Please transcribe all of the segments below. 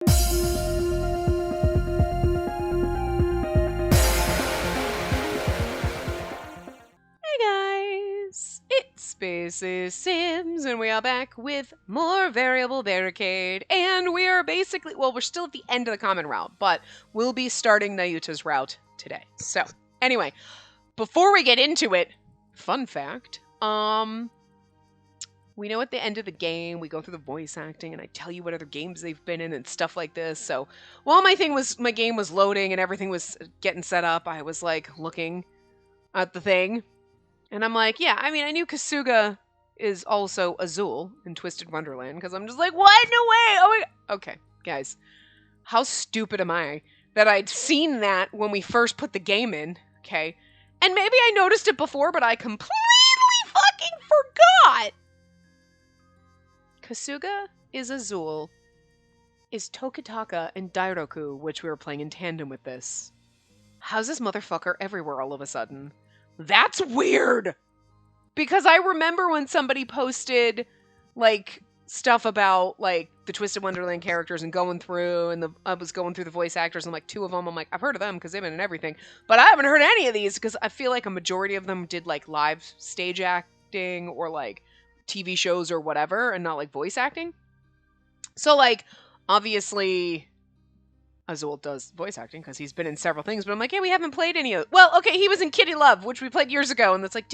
Hey guys, it's Spacey Sims, and we are back with more Variable Barricade, and we are basically, well, we're still at the end of the common route, but we'll be starting Nayuta's route today. So, anyway, before we get into it, fun fact, we know at the end of the game, we go through the voice acting, and I tell you what other games they've been in and stuff like this, so while my game was loading and everything was getting set up, I was, like, looking at the thing. And I'm like, yeah, I mean, I knew Kasuga is also Azul in Twisted Wonderland, because I'm just like, what? No way! Oh my... Okay, guys. How stupid am I that I'd seen that when we first put the game in, okay? And maybe I noticed it before, but I completely fucking forgot! Kasuga is Azul, is Tokitaka and Dairoku, which we were playing in tandem with this. How's this motherfucker everywhere all of a sudden? That's weird! Because I remember when somebody posted, like, stuff about, like, the Twisted Wonderland characters and going through, and I was going through the voice actors, and, like, two of them, I'm like, I've heard of them because they've been in everything, but I haven't heard any of these because I feel like a majority of them did, like, live stage acting or, like, TV shows or whatever, and not, like, voice acting. So, like, obviously... Azul does voice acting because he's been in several things, but I'm like, yeah, we haven't played any of it. Well, okay, he was in Kitty Love, which we played years ago, and it's like,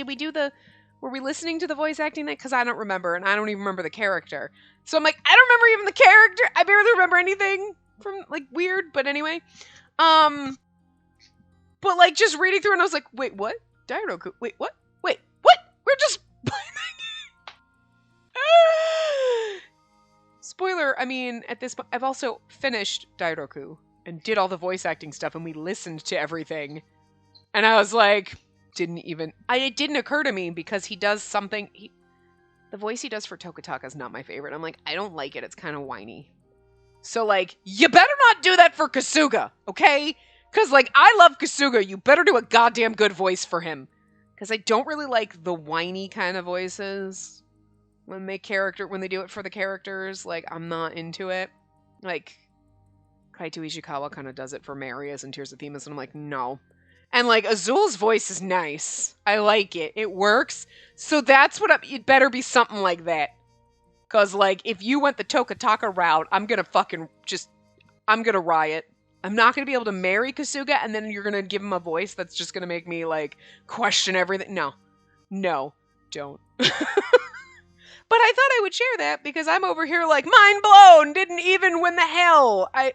were we listening to the voice acting night? Because I don't remember, and I don't even remember the character. So I'm like, I don't remember even the character. I barely remember anything from, like, weird, but anyway. But, like, just reading through, and I was like, wait, what? Dairoku, wait, what? Wait, what? We're just playing that game. Spoiler, I mean, at this point, I've also finished Dairoku and did all the voice acting stuff, and we listened to everything. And I was like, it didn't occur to me because he does something, the voice he does for Tokitaka is not my favorite. I'm like, I don't like it, it's kind of whiny. So, like, you better not do that for Kasuga, okay? Because, like, I love Kasuga, you better do a goddamn good voice for him. Because I don't really like the whiny kind of voices. When they do it for the characters, like, I'm not into it. Like, Kaito Ishikawa kind of does it for Marius and Tears of Themis, and I'm like, no. And, like, Azul's voice is nice. I like it. It works. So that's it better be something like that. Because, like, if you went the Tokitaka route, I'm gonna riot. I'm not gonna be able to marry Kasuga, and then you're gonna give him a voice that's just gonna make me, like, question everything. No. No. Don't. But I thought I would share that because I'm over here like, mind blown, didn't even win the hell. And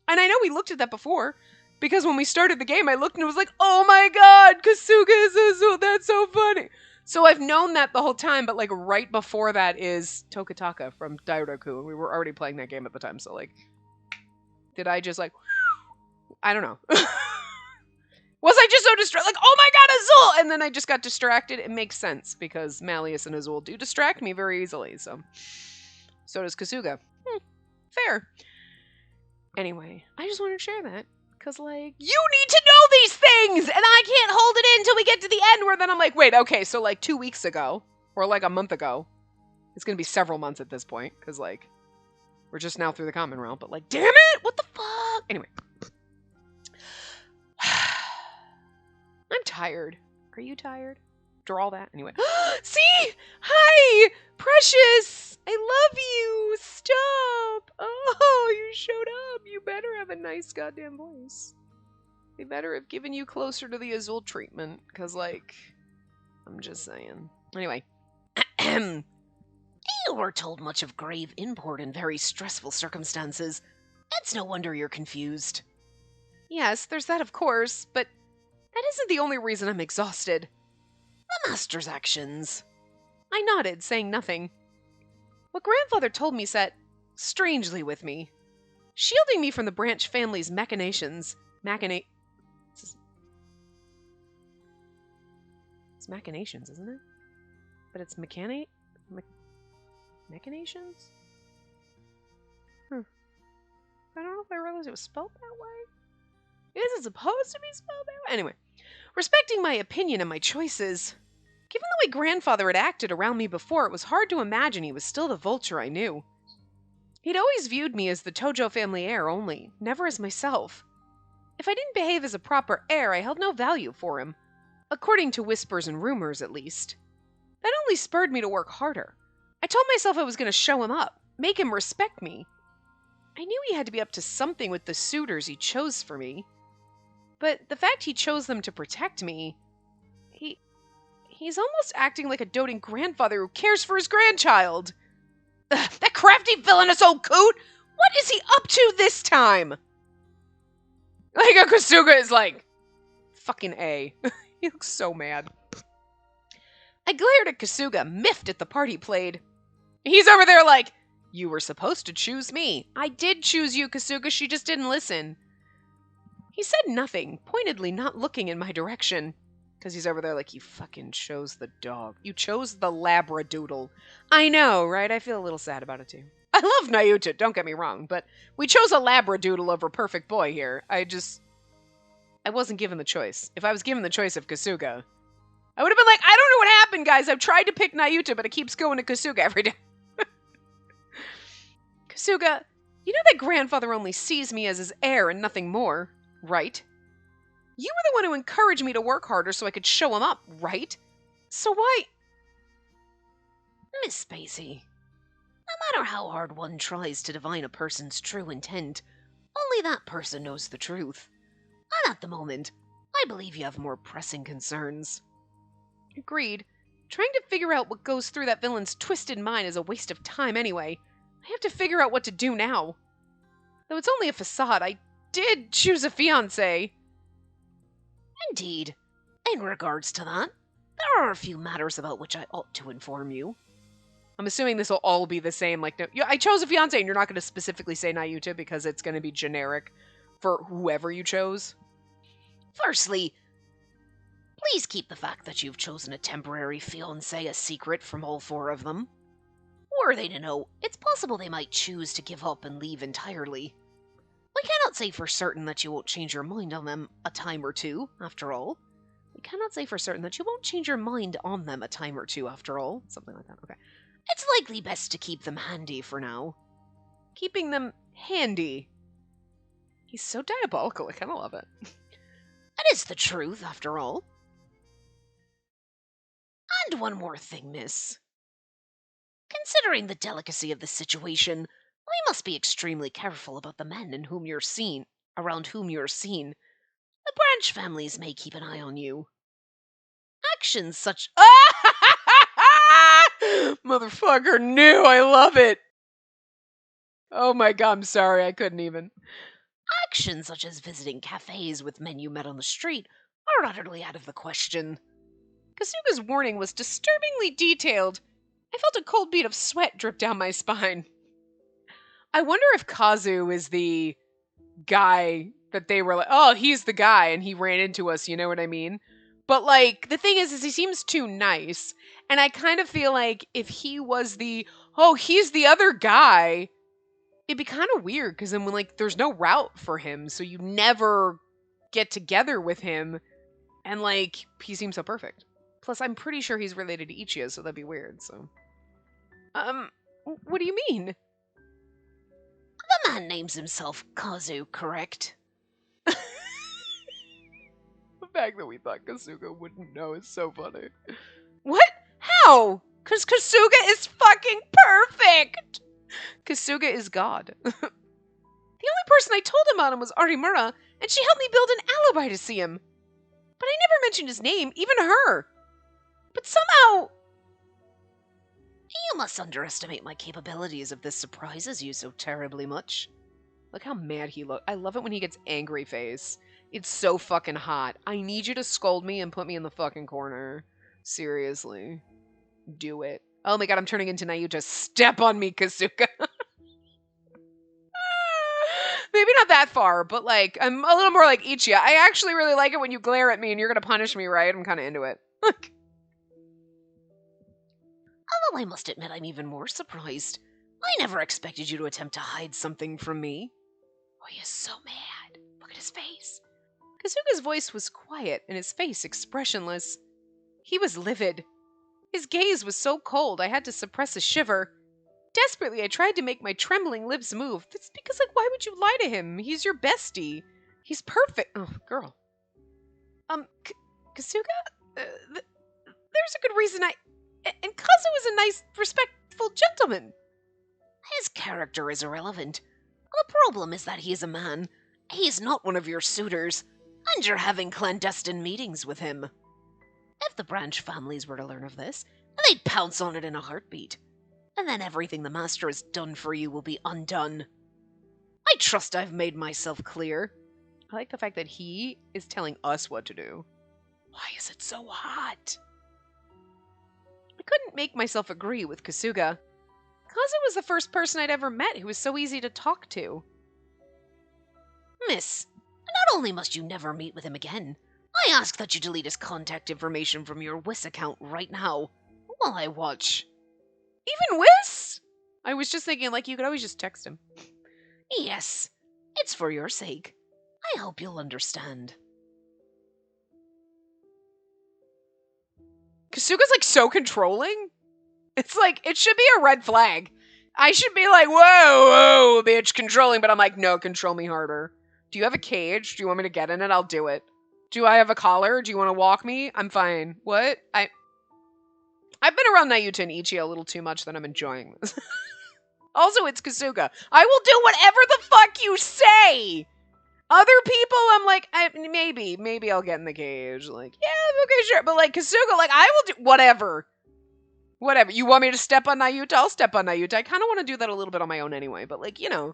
I know we looked at that before because when we started the game, I looked and it was like, oh my god, Kasuga is Azul, that's so funny. So I've known that the whole time, but like right before that is Tokitaka from Dairoku. We were already playing that game at the time, so like, did I just like, I don't know. Was I just so distracted? Like, oh my god, Azul! And then I just got distracted. It makes sense, because Malleus and Azul do distract me very easily, so. So does Kasuga. Fair. Anyway, I just wanted to share that, because, like, you need to know these things! And I can't hold it in until we get to the end, where then I'm like, wait, okay, so, like, 2 weeks ago, or, like, a month ago, it's gonna be several months at this point, because, like, we're just now through the common realm, but, like, damn it! What the fuck? Anyway. I'm tired. Are you tired? After all that? Anyway. See? Hi! Precious! I love you! Stop! Oh, you showed up. You better have a nice goddamn voice. They better have given you closer to the Azul treatment. Because, like, I'm just saying. Anyway. You were told much of grave import in very stressful circumstances. It's no wonder you're confused. Yes, there's that, of course, but that isn't the only reason I'm exhausted. The Master's actions. I nodded, saying nothing. What Grandfather told me sat strangely with me, shielding me from the Branch family's machinations. It's machinations, isn't it? But it's machinations? I don't know if I realized it was spelled that way. Is it supposed to be spelled that way? Anyway. Respecting my opinion and my choices, given the way Grandfather had acted around me before, it was hard to imagine he was still the Vulture I knew. He'd always viewed me as the Tojo family heir only, never as myself. If I didn't behave as a proper heir, I held no value for him. According to whispers and rumors, at least. That only spurred me to work harder. I told myself I was going to show him up, make him respect me. I knew he had to be up to something with the suitors he chose for me. But the fact he chose them to protect me, he's almost acting like a doting grandfather who cares for his grandchild. Ugh, that crafty villainous old coot! What is he up to this time? Like, Kasuga is like, fucking A. He looks so mad. I glared at Kasuga, miffed at the part he played. He's over there like, you were supposed to choose me. I did choose you, Kasuga, she just didn't listen. He said nothing, pointedly not looking in my direction. Because he's over there like, you fucking chose the dog. You chose the Labradoodle. I know, right? I feel a little sad about it too. I love Nayuta, don't get me wrong, but we chose a Labradoodle over Perfect Boy here. I wasn't given the choice. If I was given the choice of Kasuga, I would have been like, I don't know what happened, guys. I've tried to pick Nayuta, but it keeps going to Kasuga every day. Kasuga, you know that grandfather only sees me as his heir and nothing more, right? You were the one who encouraged me to work harder so I could show him up, right? So why... Miss Spacey, no matter how hard one tries to divine a person's true intent, only that person knows the truth. And at the moment, I believe you have more pressing concerns. Agreed. Trying to figure out what goes through that villain's twisted mind is a waste of time anyway. I have to figure out what to do now. Though it's only a facade, I did choose a fiancé. Indeed. In regards to that, there are a few matters about which I ought to inform you. I'm assuming this will all be the same. Like, no, I chose a fiancé, and you're not going to specifically say Nayuta because it's going to be generic for whoever you chose. Firstly, please keep the fact that you've chosen a temporary fiancé a secret from all four of them. Were they to know, it's possible they might choose to give up and leave entirely. We cannot say for certain that you won't change your mind on them a time or two, after all. We cannot say for certain that you won't change your mind on them a time or two, after all. Something like that, okay. It's likely best to keep them handy for now. Keeping them handy. He's so diabolical, I kind of love it. It is the truth, after all. And one more thing, miss. Considering the delicacy of the situation, we must be extremely careful about the men around whom you're seen. The branch families may keep an eye on you. Actions such... Motherfucker knew, I love it. Oh my god, I'm sorry, I couldn't even. Actions such as visiting cafes with men you met on the street are utterly out of the question. Kasuga's warning was disturbingly detailed. I felt a cold bead of sweat drip down my spine. I wonder if Kazu is the guy that they were like, oh, he's the guy, and he ran into us, you know what I mean? But, like, the thing is he seems too nice, and I kind of feel like if he was he's the other guy, it'd be kind of weird, because then, like, there's no route for him, so you never get together with him, and, like, he seems so perfect. Plus, I'm pretty sure he's related to Ichiya, so that'd be weird, so... what do you mean? The man names himself Kazu, correct? The fact that we thought Kasuga wouldn't know is so funny. What? How? Because Kasuga is fucking perfect! Kasuga is God. The only person I told him about him was Arimura, and she helped me build an alibi to see him. But I never mentioned his name, even to her. But somehow... You must underestimate my capabilities if this surprises you so terribly much. Look how mad he looks. I love it when he gets angry face. It's so fucking hot. I need you to scold me and put me in the fucking corner. Seriously. Do it. Oh my god, I'm turning into Nayuta. Step on me, Kasuga. Maybe not that far, but like, I'm a little more like Ichiya. I actually really like it when you glare at me and you're gonna punish me, right? I'm kind of into it. Although I must admit I'm even more surprised. I never expected you to attempt to hide something from me. Oh, he is so mad. Look at his face. Kasuga's voice was quiet and his face expressionless. He was livid. His gaze was so cold I had to suppress a shiver. desperately I tried to make my trembling lips move. That's because, like, why would you lie to him? He's your bestie. He's perfect. Oh, girl. Kasuga? There's a good reason and Kazu is a nice, respectful gentleman. His character is irrelevant. The problem is that he is a man. He's not one of your suitors, and you're having clandestine meetings with him. If the branch families were to learn of this, they'd pounce on it in a heartbeat. And then everything the master has done for you will be undone. I trust I've made myself clear. I like the fact that he is telling us what to do. Why is it so hot? I couldn't make myself agree with Kasuga. Kazu was the first person I'd ever met who was so easy to talk to. Miss, not only must you never meet with him again, I ask that you delete his contact information from your WIS account right now, while I watch. Even WIS? I was just thinking, like, you could always just text him. Yes, it's for your sake. I hope you'll understand. Kasuga's, like, so controlling. It's like, it should be a red flag. I should be like, whoa, bitch, controlling. But I'm like, no, control me harder. Do you have a cage? Do you want me to get in it? I'll do it. Do I have a collar? Do you want to walk me? I'm fine. What? I've been around Nayuta and Ichi a little too much that I'm enjoying this. Also, it's Kasuga. I will do whatever the fuck you say. Other people, I'm like, maybe I'll get in the cage. Like, yeah, okay, sure. But like Kasuga, like, I will do whatever. Whatever. You want me to step on Nayuta? I'll step on Nayuta. I kind of want to do that a little bit on my own anyway. But like, you know,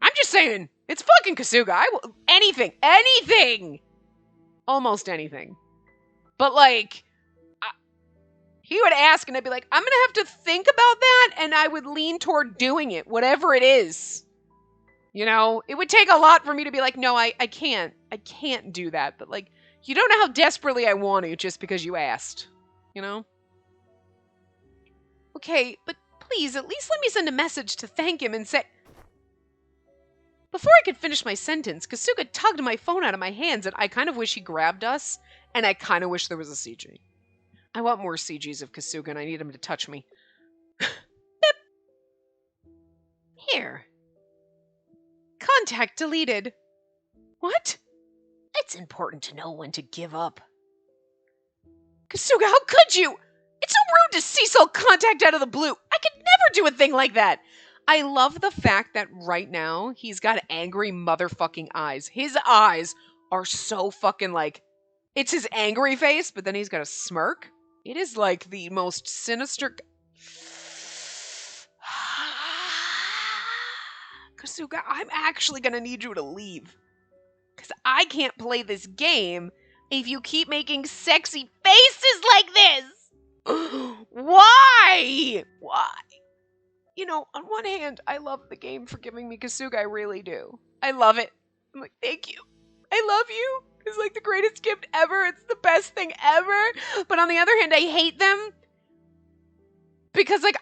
I'm just saying, it's fucking Kasuga. I will anything, almost anything. But like, he would ask, and I'd be like, I'm gonna have to think about that, and I would lean toward doing it, whatever it is. You know, it would take a lot for me to be like, no, I can't do that. But like, you don't know how desperately I want to just because you asked, you know? Okay, but please, at least let me send a message to thank him and say... Before I could finish my sentence, Kasuga tugged my phone out of my hands, and I kind of wish he grabbed us, and I kind of wish there was a CG. I want more CGs of Kasuga, and I need him to touch me. Bip. Here. Contact deleted. What? It's important to know when to give up. Kasuga, how could you? It's so rude to cease contact out of the blue. I could never do a thing like that. I love the fact that right now he's got angry motherfucking eyes. His eyes are so fucking like, it's his angry face, but then he's got a smirk. It is like the most sinister... Kasuga, I'm actually gonna need you to leave. Because I can't play this game if you keep making sexy faces like this. Why? Why? You know, on one hand, I love the game for giving me Kasuga. I really do. I love it. I'm like, thank you. I love you. It's like the greatest gift ever. It's the best thing ever. But on the other hand, I hate them. Because, like,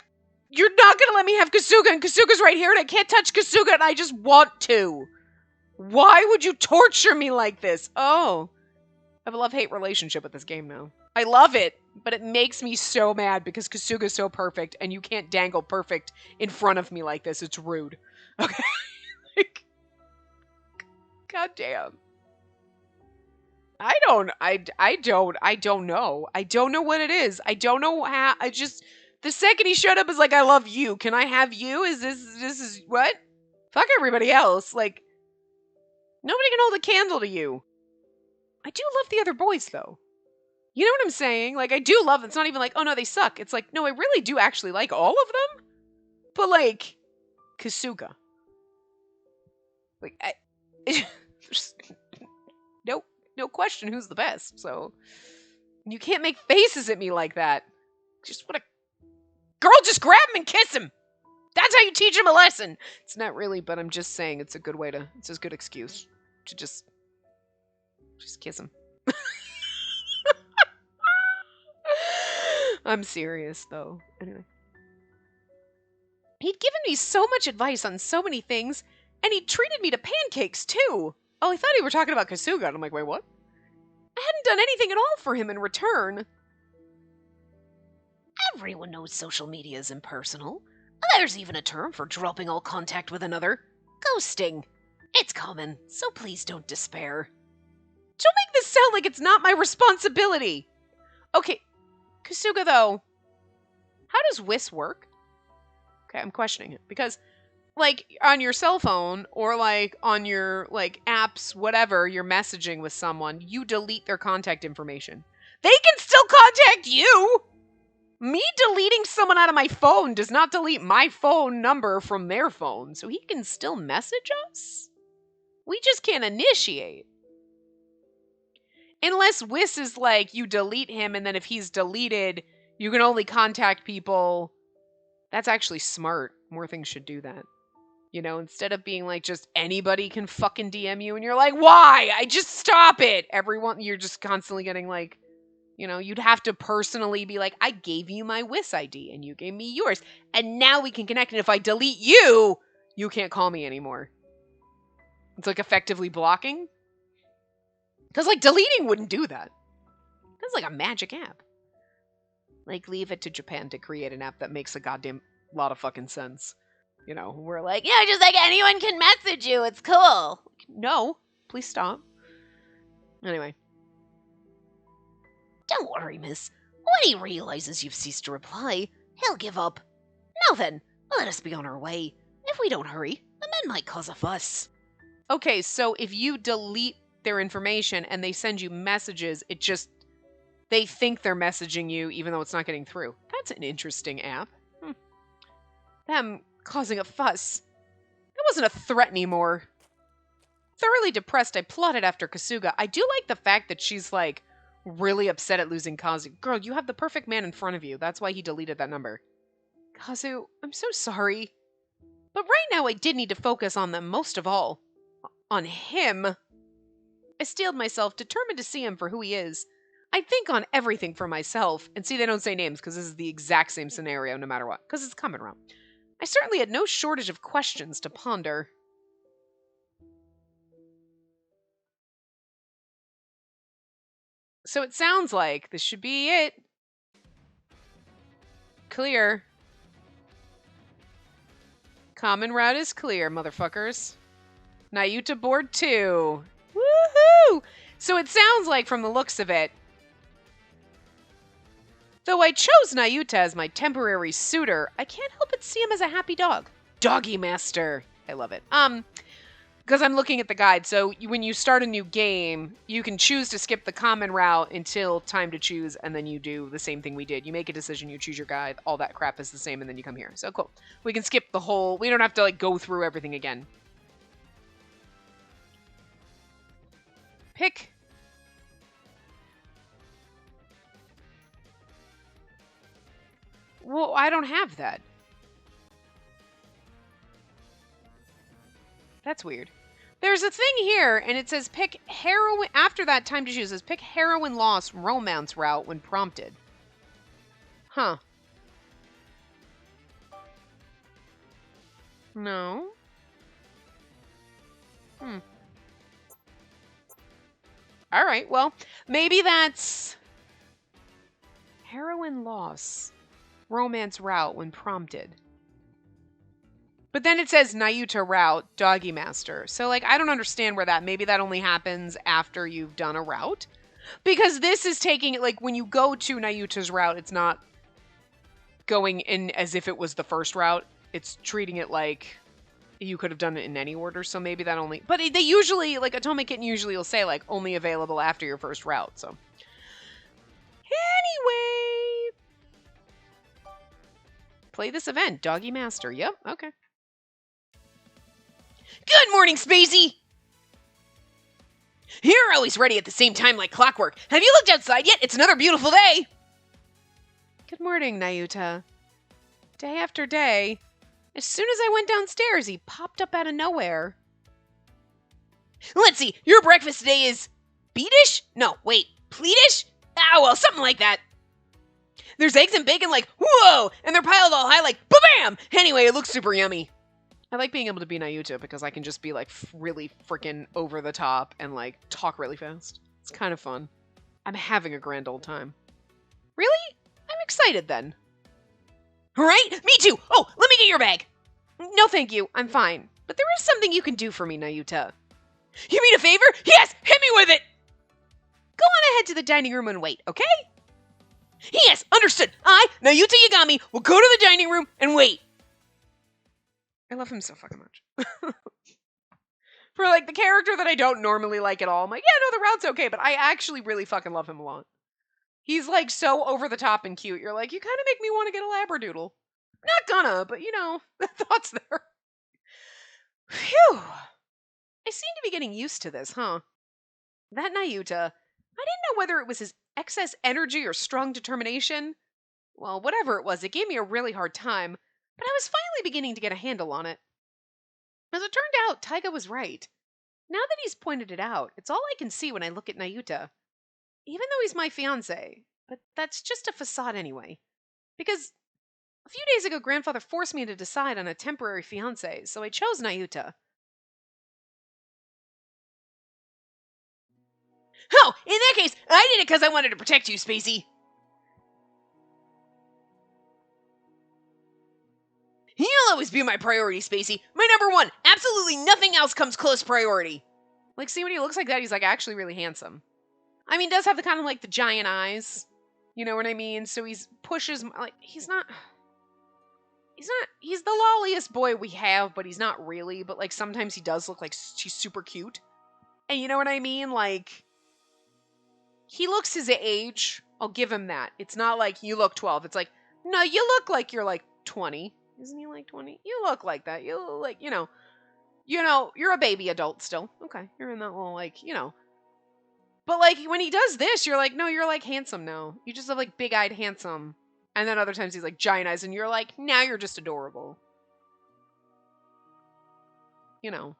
you're not going to let me have Kasuga, and Kasuga's right here, and I can't touch Kasuga, and I just want to. Why would you torture me like this? Oh. I have a love-hate relationship with this game now. I love it, but it makes me so mad because Kasuga's so perfect, and you can't dangle perfect in front of me like this. It's rude. Okay? Like, goddamn. I don't know. I don't know what it is. I don't know how. The second he showed up is like, I love you. Can I have you? This is what? Fuck everybody else. Like, nobody can hold a candle to you. I do love the other boys, though. You know what I'm saying? Like, I do love them. It's not even like, oh no, they suck. It's like, no, I really do actually like all of them. But like, Kasuga. Like, no question who's the best. So, you can't make faces at me like that. Just what a... Girl, just grab him and kiss him. That's how you teach him a lesson. It's not really, but I'm just saying it's a good way to... It's a good excuse to just kiss him. I'm serious, though. Anyway. He'd given me so much advice on so many things, and he treated me to pancakes, too. Oh, I thought he were talking about Kasuga, and I'm like, wait, what? I hadn't done anything at all for him in return. Everyone knows social media is impersonal. There's even a term for dropping all contact with another. Ghosting. It's common, so please don't despair. Don't make this sound like it's not my responsibility. Okay, Kasuga, though, how does WIS work? Okay, I'm questioning it because, like, on your cell phone or like on your like apps, whatever, you're messaging with someone, you delete their contact information. They can still contact you. Me deleting someone out of my phone does not delete my phone number from their phone, so he can still message us. We just can't initiate. Unless WIS is like you delete him, and then if he's deleted, you can only contact people. That's actually smart. More things should do that. You know, instead of being like just anybody can fucking DM you and you're like, why? I just stop it. Everyone, you're just constantly getting like, you know, you'd have to personally be like, I gave you my WIS ID and you gave me yours. And now we can connect. And if I delete you, you can't call me anymore. It's like effectively blocking. Because like deleting wouldn't do that. That's like a magic app. Like leave it to Japan to create an app that makes a goddamn lot of fucking sense. You know, we're like, Yeah, just like anyone can message you. It's cool. no, please stop. Anyway. Don't worry, miss. When he realizes you've ceased to reply, he'll give up. Now then, let us be on our way. If we don't hurry, the men might cause a fuss. Okay, so if you delete their information and they send you messages, it just, they think they're messaging you even though it's not getting through. That's an interesting app. Them causing a fuss. That wasn't a threat anymore. Thoroughly depressed, I plotted after Kasuga. I do like the fact that she's like really upset at losing Kazu. Girl, you have the perfect man in front of you. That's why he deleted that number. Kazu, I'm so sorry. But right now I did need to focus on them most of all. On him. I steeled myself, determined to see him for who he is. I'd think on everything for myself. And see, they don't say names because this is the exact same scenario no matter what. Because it's coming around. I certainly had no shortage of questions to ponder. So it sounds like this should be it. Clear. Common route is clear, motherfuckers. Nayuta board 2. Woohoo! So it sounds like, from the looks of it, though I chose Nayuta as my temporary suitor, I can't help but see him as a happy dog. Doggy master. I love it. Because I'm looking at the guide, so when you start a new game, you can choose to skip the common route until time to choose, and then you do the same thing we did. You make a decision, you choose your guide, all that crap is the same, and then you come here. So cool. We can skip the whole, we don't have to like go through everything again. Pick. Well, I don't have that. That's weird. There's a thing here, and it says pick heroin. After that, time to choose. It says pick heroin loss romance route when prompted. Huh. No. All right, well, maybe that's heroin loss romance route when prompted. But then it says Nayuta route, doggy master. So, like, I don't understand where that, maybe that only happens after you've done a route. Because this is taking it, like, when you go to Nayuta's route, it's not going in as if it was the first route. It's treating it like you could have done it in any order. So maybe that only, but they usually, like, Atomic Kitten usually will say, like, only available after your first route. So, anyway. Play this event, doggy master. Yep, okay. Good morning, Spacey! You're always ready at the same time like clockwork. Have you looked outside yet? It's another beautiful day! Good morning, Nayuta. Day after day. As soon as I went downstairs, he popped up out of nowhere. Let's see, your breakfast today is beetish? No, wait, pleatish? Ah, well, something like that. There's eggs and bacon like, whoa! And they're piled all high like, ba-bam! Anyway, it looks super yummy. I like being able to be Nayuta because I can just be like really freaking over the top and like talk really fast. It's kind of fun. I'm having a grand old time. Really? I'm excited then. Alright? Me too! Oh, let me get your bag! No, thank you. I'm fine. But there is something you can do for me, Nayuta. You mean a favor? Yes! Hit me with it! Go on ahead to the dining room and wait, okay? Yes, understood. Nayuta Yagami, will go to the dining room and wait. I love him so fucking much. For, like, the character that I don't normally like at all, I'm like, yeah, no, the route's okay, but I actually really fucking love him a lot. He's, like, so over the top and cute. You're like, you kind of make me want to get a labradoodle. Not gonna, but, you know, the thought's there. Phew. I seem to be getting used to this, huh? That Nayuta, I didn't know whether it was his excess energy or strong determination. Well, whatever it was, it gave me a really hard time, but I was finally beginning to get a handle on it. As it turned out, Taiga was right. Now that he's pointed it out, it's all I can see when I look at Nayuta. Even though he's my fiancé, but that's just a facade anyway. Because a few days ago, Grandfather forced me to decide on a temporary fiancé, so I chose Nayuta. Oh, in that case, I did it because I wanted to protect you, Spacey. You'll always be my priority, Spacey. My number one. Absolutely nothing else comes close priority. Like, see, when he looks like that, he's, like, actually really handsome. I mean, does have the kind of, like, the giant eyes. You know what I mean? So he's pushes, like, he's the lolliest boy we have, but he's not really. But, like, sometimes he does look like she's super cute. And you know what I mean? Like, he looks his age. I'll give him that. It's not like, you look 12. It's like, no, you look like you're, like, 20. Isn't he like 20? You look like that. You look like, you know, you're a baby adult still. Okay, you're in that little, like, you know. But, like, when he does this, you're like, no, you're, like, handsome now. You just have, like, big-eyed handsome. And then other times he's, like, giant eyes, and you're like, now you're just adorable. You know.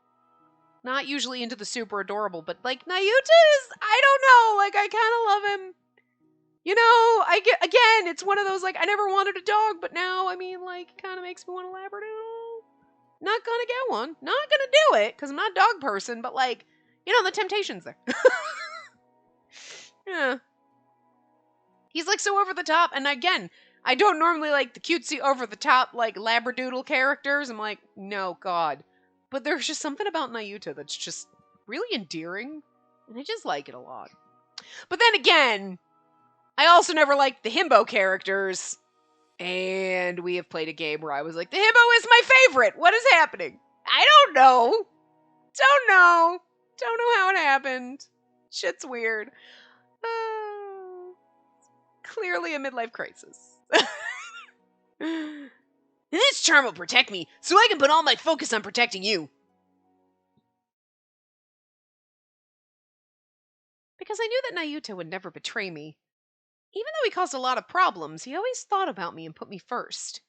Not usually into the super adorable, but, like, Nayuta is, I don't know, like, I kind of love him. You know, again, it's one of those, like, I never wanted a dog, but now, I mean, like, it kind of makes me want a labradoodle. Not gonna get one. Not gonna do it, because I'm not a dog person, but, like, you know, the temptation's there. Yeah. He's, like, so over the top, and again, I don't normally like the cutesy over the top, like, labradoodle characters. I'm like, no, God. But there's just something about Nayuta that's just really endearing, and I just like it a lot. But then again, I also never liked the himbo characters, and we have played a game where I was like, the himbo is my favorite! What is happening? I don't know! Don't know! Don't know how it happened. Shit's weird. Clearly a midlife crisis. This charm will protect me, so I can put all my focus on protecting you. Because I knew that Nayuta would never betray me. Even though he caused a lot of problems, he always thought about me and put me first.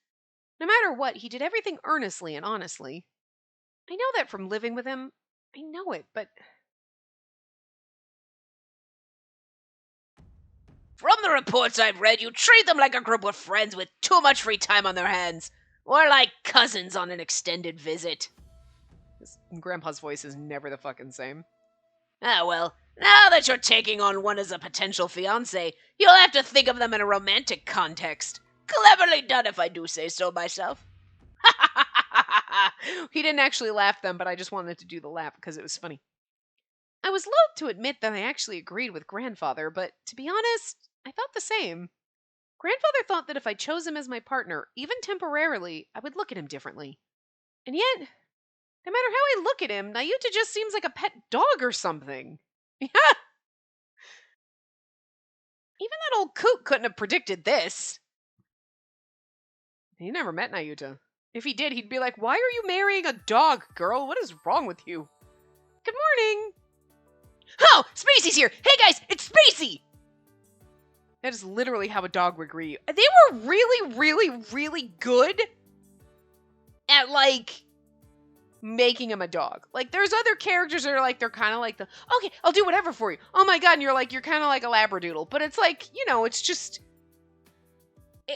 No matter what, he did everything earnestly and honestly. I know that from living with him. I know it, but... From the reports I've read, you treat them like a group of friends with too much free time on their hands. Or like cousins on an extended visit. Grandpa's voice is never the fucking same. Ah, well, now that you're taking on one as a potential fiancé, you'll have to think of them in a romantic context. Cleverly done, if I do say so myself. He didn't actually laugh then, but I just wanted to do the laugh because it was funny. I was loath to admit that I actually agreed with Grandfather, but to be honest, I thought the same. Grandfather thought that if I chose him as my partner, even temporarily, I would look at him differently. And yet, no matter how I look at him, Nayuta just seems like a pet dog or something. Yeah. Even that old coot couldn't have predicted this. He never met Nayuta. If he did, he'd be like, why are you marrying a dog, girl? What is wrong with you? Good morning. Oh, Spacey's here. Hey guys, it's Spacey. That is literally how a dog would greet you. They were really, really, really good at, like, making him a dog. Like, there's other characters that are like, they're kind of like the, okay, I'll do whatever for you. Oh my God, and you're like, you're kind of like a labradoodle. But it's like, you know, it's just,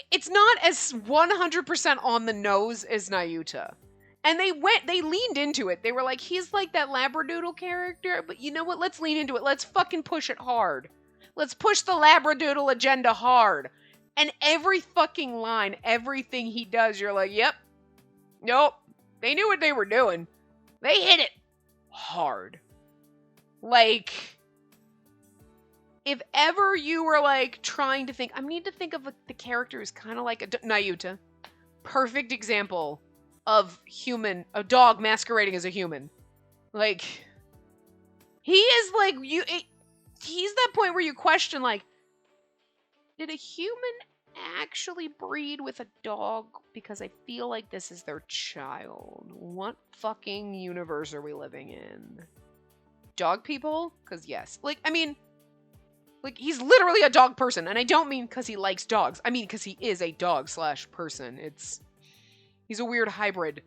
it's not as 100% on the nose as Nayuta. And they leaned into it. They were like, he's like that labradoodle character, but you know what? Let's lean into it. Let's fucking push it hard. Let's push the labradoodle agenda hard. And every fucking line, everything he does, you're like, yep, nope, they knew what they were doing. They hit it hard. Like, if ever you were like trying to think, I need to think of the character who's kind of like a Nayuta. Perfect example of a dog masquerading as a human. Like, he is like, he's that point where you question, like, did a human actually breed with a dog? Because I feel like this is their child. What fucking universe are we living in? Dog people? Because yes. Like, I mean, like, he's literally a dog person. And I don't mean because he likes dogs. I mean because he is a dog/person. He's a weird hybrid.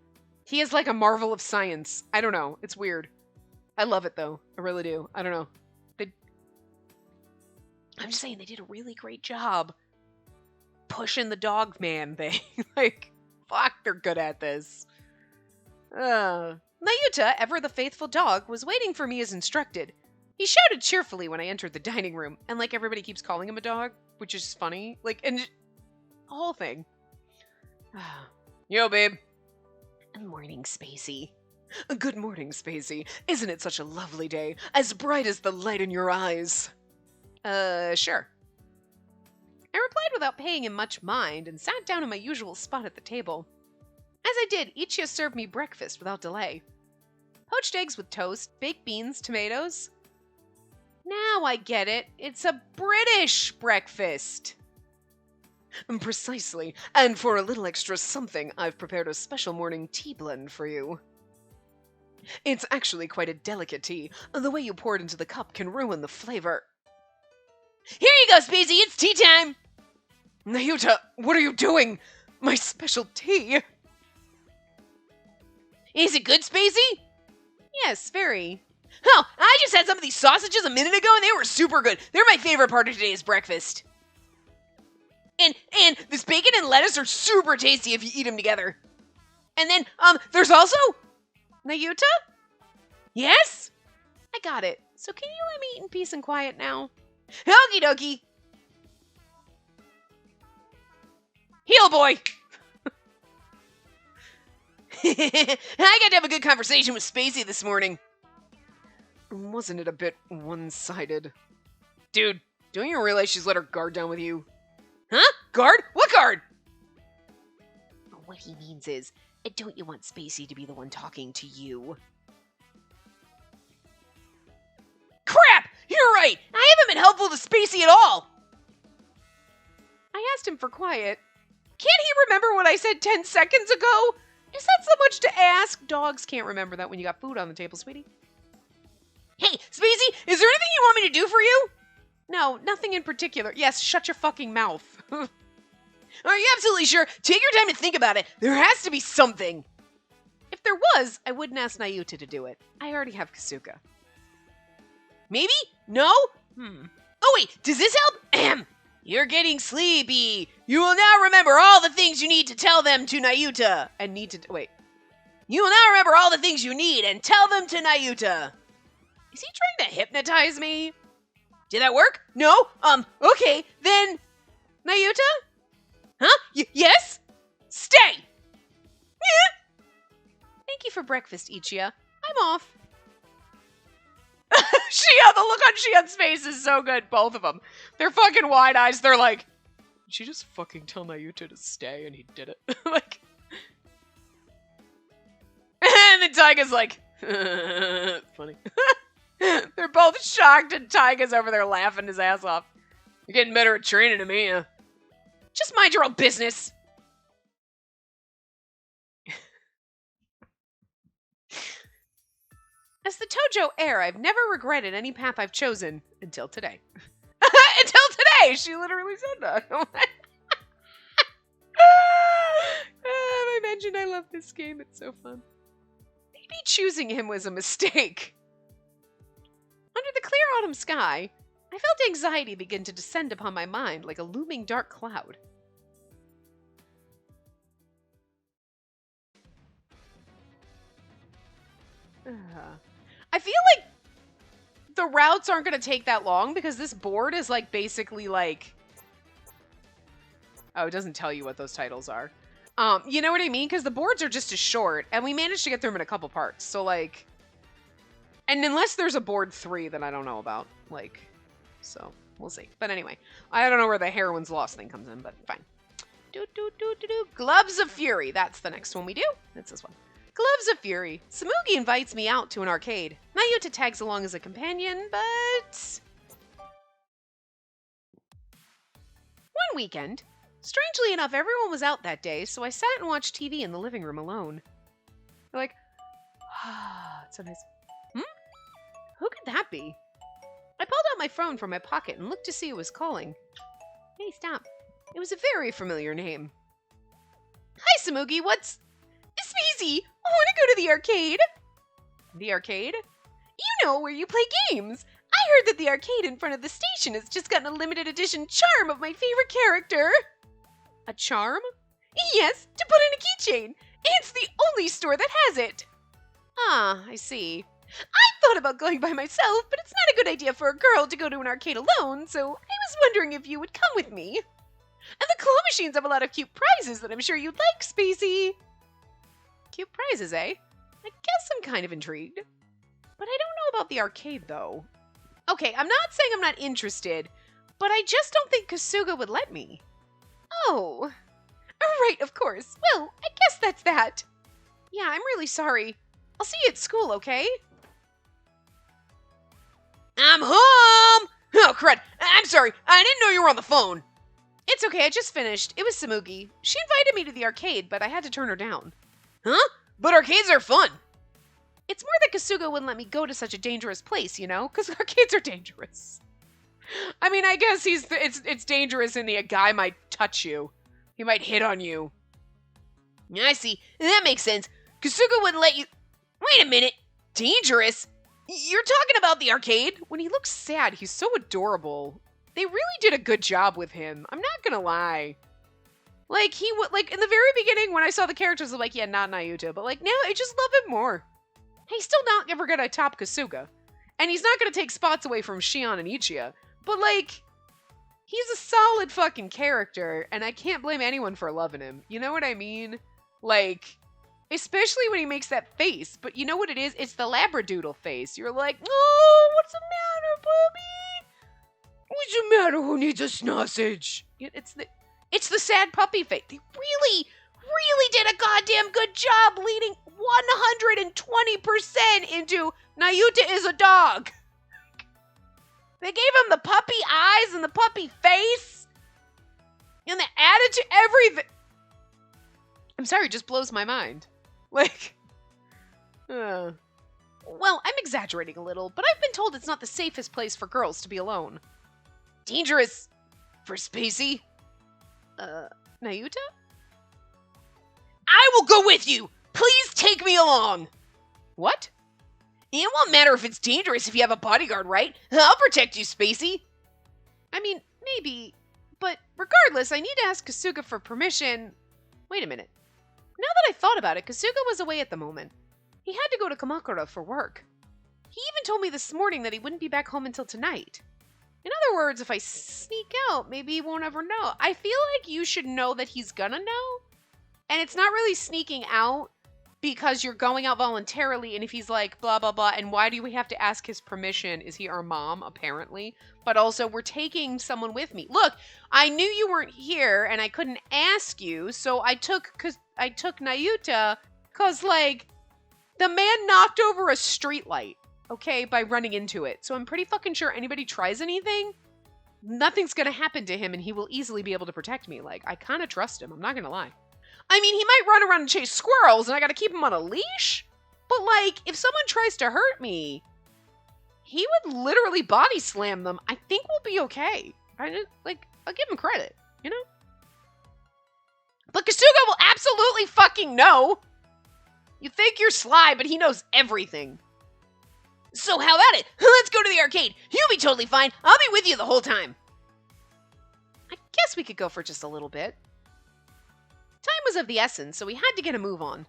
He is like a marvel of science. I don't know. It's weird. I love it, though. I really do. I don't know. I'm just saying they did a really great job pushing the dog man thing. Like, fuck, they're good at this. Nayuta, ever the faithful dog, was waiting for me as instructed. He shouted cheerfully when I entered the dining room, and like everybody keeps calling him a dog, which is funny. Like, and the whole thing. Yo, babe. Good morning, Spacey. Good morning, Spacey. Isn't it such a lovely day? As bright as the light in your eyes. Sure. I replied without paying him much mind and sat down in my usual spot at the table. As I did, Ichiya served me breakfast without delay. Poached eggs with toast, baked beans, tomatoes. Now I get it. It's a British breakfast. Precisely. And for a little extra something, I've prepared a special morning tea blend for you. It's actually quite a delicate tea. The way you pour it into the cup can ruin the flavor. Here you go, Spacey. It's tea time. Nayuta, what are you doing? My special tea. Is it good, Spacey? Yes, very. Oh, I just had some of these sausages a minute ago and they were super good. They're my favorite part of today's breakfast. And this bacon and lettuce are super tasty if you eat them together. And then, there's also... Nayuta? Yes? I got it. So can you let me eat in peace and quiet now? Okie dokie. Heel boy. I got to have a good conversation with Spacey this morning. Wasn't it a bit one-sided? Dude, don't you realize she's let her guard down with you? Huh? Guard? What guard? What he means is, don't you want Spacey to be the one talking to you? Crap! You're right! I haven't been helpful to Spacey at all! I asked him for quiet. Can't he remember what I said 10 seconds ago? Is that so much to ask? Dogs can't remember that when you got food on the table, sweetie. Hey, Spacey, is there anything you want me to do for you? No, nothing in particular. Yes, shut your fucking mouth. Are you absolutely sure? Take your time to think about it. There has to be something. If there was, I wouldn't ask Nayuta to do it. I already have Kasuga. Maybe? No? Oh wait, does this help? Ahem. You're getting sleepy. You will now remember all the things you need to tell them to Nayuta. Wait. You will now remember all the things you need and tell them to Nayuta. Is he trying to hypnotize me? Did that work? No? Okay, then... Nayuta? Huh? Yes? Stay! Thank you for breakfast, Ichiya. I'm off. The look on Shion's face is so good, both of them. They're fucking wide eyes. They're like, did she just fucking tell Nayuta to stay and he did it? Like... And then Taiga's like, funny. They're both shocked and Taiga's over there laughing his ass off. You're getting better at training than me, huh? Just mind your own business. As the Tojo heir, I've never regretted any path I've chosen until today. Until today! She literally said that. I mentioned I love this game. It's so fun. Maybe choosing him was a mistake. Under the clear autumn sky, I felt anxiety begin to descend upon my mind like a looming dark cloud. I feel like the routes aren't going to take that long because this board is like basically like Oh, it doesn't tell you what those titles are. You know what I mean? Because the boards are just as short, and we managed to get through them in a couple parts. So, like... And unless there's a board 3 that I don't know about. Like... So, we'll see. But anyway, I don't know where the Heroine's Lost thing comes in, but fine. Gloves of Fury. That's the next one we do. It's this one. Gloves of Fury. Samugi invites me out to an arcade. Nayuta tags along as a companion, but... One weekend, strangely enough, everyone was out that day, so I sat and watched TV in the living room alone. Like, it's so nice. Who could that be? I pulled out my phone from my pocket and looked to see who was calling. Hey, stop. It was a very familiar name. Hi, Samugi, what's... Spacey, I want to go to the arcade. The arcade? You know, where you play games. I heard that the arcade in front of the station has just gotten a limited edition charm of my favorite character. A charm? Yes, to put in a keychain. It's the only store that has it. Ah, I see. I thought about going by myself, but it's not a good idea for a girl to go to an arcade alone, so I was wondering if you would come with me. And the claw machines have a lot of cute prizes that I'm sure you'd like, Spacey. Cute prizes, eh? I guess I'm kind of intrigued. But I don't know about the arcade, though. Okay, I'm not saying I'm not interested, but I just don't think Kasuga would let me. Oh. Right, of course. Well, I guess that's that. Yeah, I'm really sorry. I'll see you at school, okay? I'm home! Oh, crud. I'm sorry. I didn't know you were on the phone. It's okay, I just finished. It was Samugi. She invited me to the arcade, but I had to turn her down. Huh? But arcades are fun. It's more that Kasuga wouldn't let me go to such a dangerous place, you know? Because arcades are dangerous. I mean, I guess it's dangerous in the a guy might touch you. He might hit on you. I see. That makes sense. Kasuga wouldn't let you... Wait a minute. Dangerous? You're talking about the arcade? When he looks sad, he's so adorable. They really did a good job with him. I'm not gonna lie. Like, he would, like, in the very beginning when I saw the characters, I'm like, yeah, not Nayuta. But, like, now I just love him more. He's still not ever gonna top Kasuga. And he's not gonna take spots away from Shion and Ichiya. But, like, he's a solid fucking character, and I can't blame anyone for loving him. You know what I mean? Like, especially when he makes that face. But you know what it is? It's the Labradoodle face. You're like, oh, what's the matter, puppy? What's the matter? Who needs a sausage? It's the sad puppy face. They really did a goddamn good job leading 120% into Nayuta is a dog. They gave him the puppy eyes and the puppy face. And the attitude, everything. I'm sorry, it just blows my mind. Like, well, I'm exaggerating a little, but I've been told it's not the safest place for girls to be alone. Dangerous for Spacey? Nayuta? I will go with you! Please take me along! What? It won't matter if it's dangerous if you have a bodyguard, right? I'll protect you, Spacey! I mean, maybe, but regardless, I need to ask Kasuga for permission. Wait a minute. Now that I thought about it, Kasuga was away at the moment. He had to go to Kamakura for work. He even told me this morning that he wouldn't be back home until tonight. In other words, if I sneak out, maybe he won't ever know. I feel like you should know that he's gonna know. And it's not really sneaking out because you're going out voluntarily. And if he's like, blah, blah, blah, and why do we have to ask his permission? Is he our mom? Apparently. But also, we're taking someone with me. Look, I knew you weren't here and I couldn't ask you. So I took Nayuta because, like, the man knocked over a streetlight. Okay, by running into it. So I'm pretty fucking sure anybody tries anything, nothing's gonna happen to him and he will easily be able to protect me. Like, I kind of trust him. I'm not gonna lie. I mean, he might run around and chase squirrels and I gotta keep him on a leash. But, like, if someone tries to hurt me, he would literally body slam them. I think we'll be okay. I'll give him credit, you know? But Kasuga will absolutely fucking know. You think you're sly, but he knows everything. So how about it? Let's go to the arcade. You'll be totally fine. I'll be with you the whole time. I guess we could go for just a little bit. Time was of the essence, so we had to get a move on.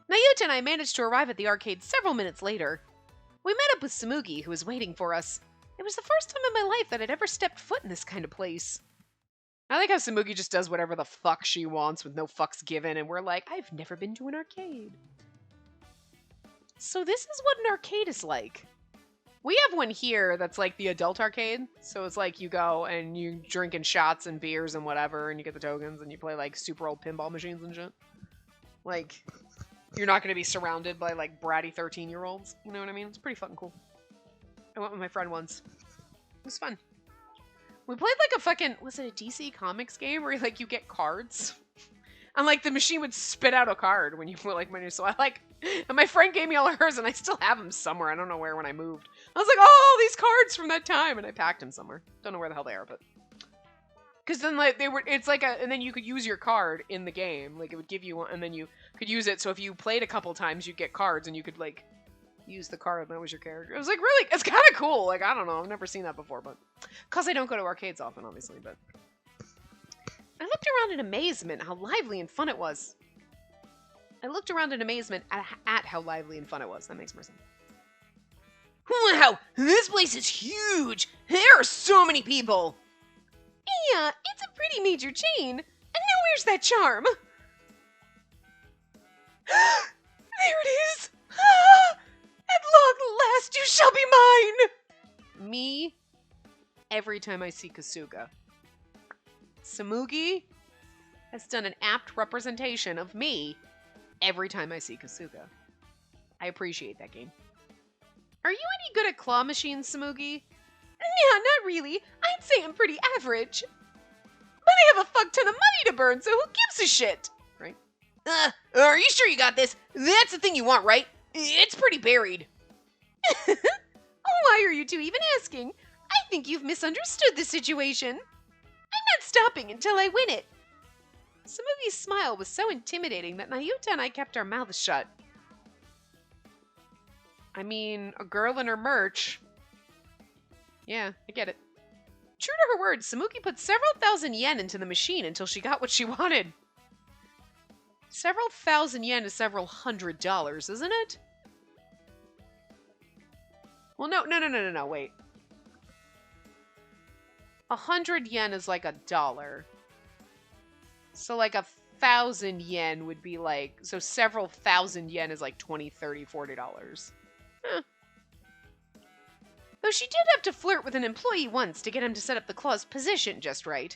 Nayuta and I managed to arrive at the arcade several minutes later. We met up with Samugi, who was waiting for us. It was the first time in my life that I'd ever stepped foot in this kind of place. I like how Samugi just does whatever the fuck she wants with no fucks given, and we're like, I've never been to an arcade. So this is what an arcade is like. We have one here that's like the adult arcade. So it's like you go and you drinking shots and beers and whatever, and you get the tokens and you play like super old pinball machines and shit. Like, you're not going to be surrounded by like bratty 13-year-olds. You know what I mean? It's pretty fucking cool. I went with my friend once. It was fun. We played like a fucking, was it a DC Comics game where like you get cards? And like the machine would spit out a card when you were like my new, so I like, and my friend gave me all of hers and I still have them somewhere. I don't know where when I moved. I was like, oh, these cards from that time, and I packed them somewhere. Don't know where the hell they are, but. Because then like they were, it's like a, and then you could use your card in the game. Like it would give you one, and then you could use it. So if you played a couple times, you'd get cards and you could like use the card and that was your character. It was like really, it's kind of cool. Like, I don't know. I've never seen that before, but because I don't go to arcades often, obviously, but I looked around in amazement how lively and fun it was. I looked around in amazement at how lively and fun it was. That makes more sense. Wow, this place is huge. There are so many people. Yeah, it's a pretty major chain. And now where's that charm? There it is. At long last you shall be mine. Me, every time I see Kasuga. Samugi has done an apt representation of me every time I see Kasuga. I appreciate that game. Are you any good at claw machines, Samugi? Yeah, not really. I'd say I'm pretty average. But I have a fuck ton of money to burn, so who gives a shit? Right? Are you sure you got this? That's the thing you want, right? It's pretty buried. Why are you two even asking? I think you've misunderstood the situation. I'm not stopping until I win it. Samugi's smile was so intimidating that Nayuta and I kept our mouths shut. I mean, a girl in her merch. Yeah, I get it. True to her word, Samugi put several thousand yen into the machine until she got what she wanted. Several thousand yen is several $100, isn't it? Well, no, wait. 100 yen is like $1. So like 1,000 yen would be like, so several thousand yen is like $20, $30, $40. Huh. Though she did have to flirt with an employee once to get him to set up the claw's position just right.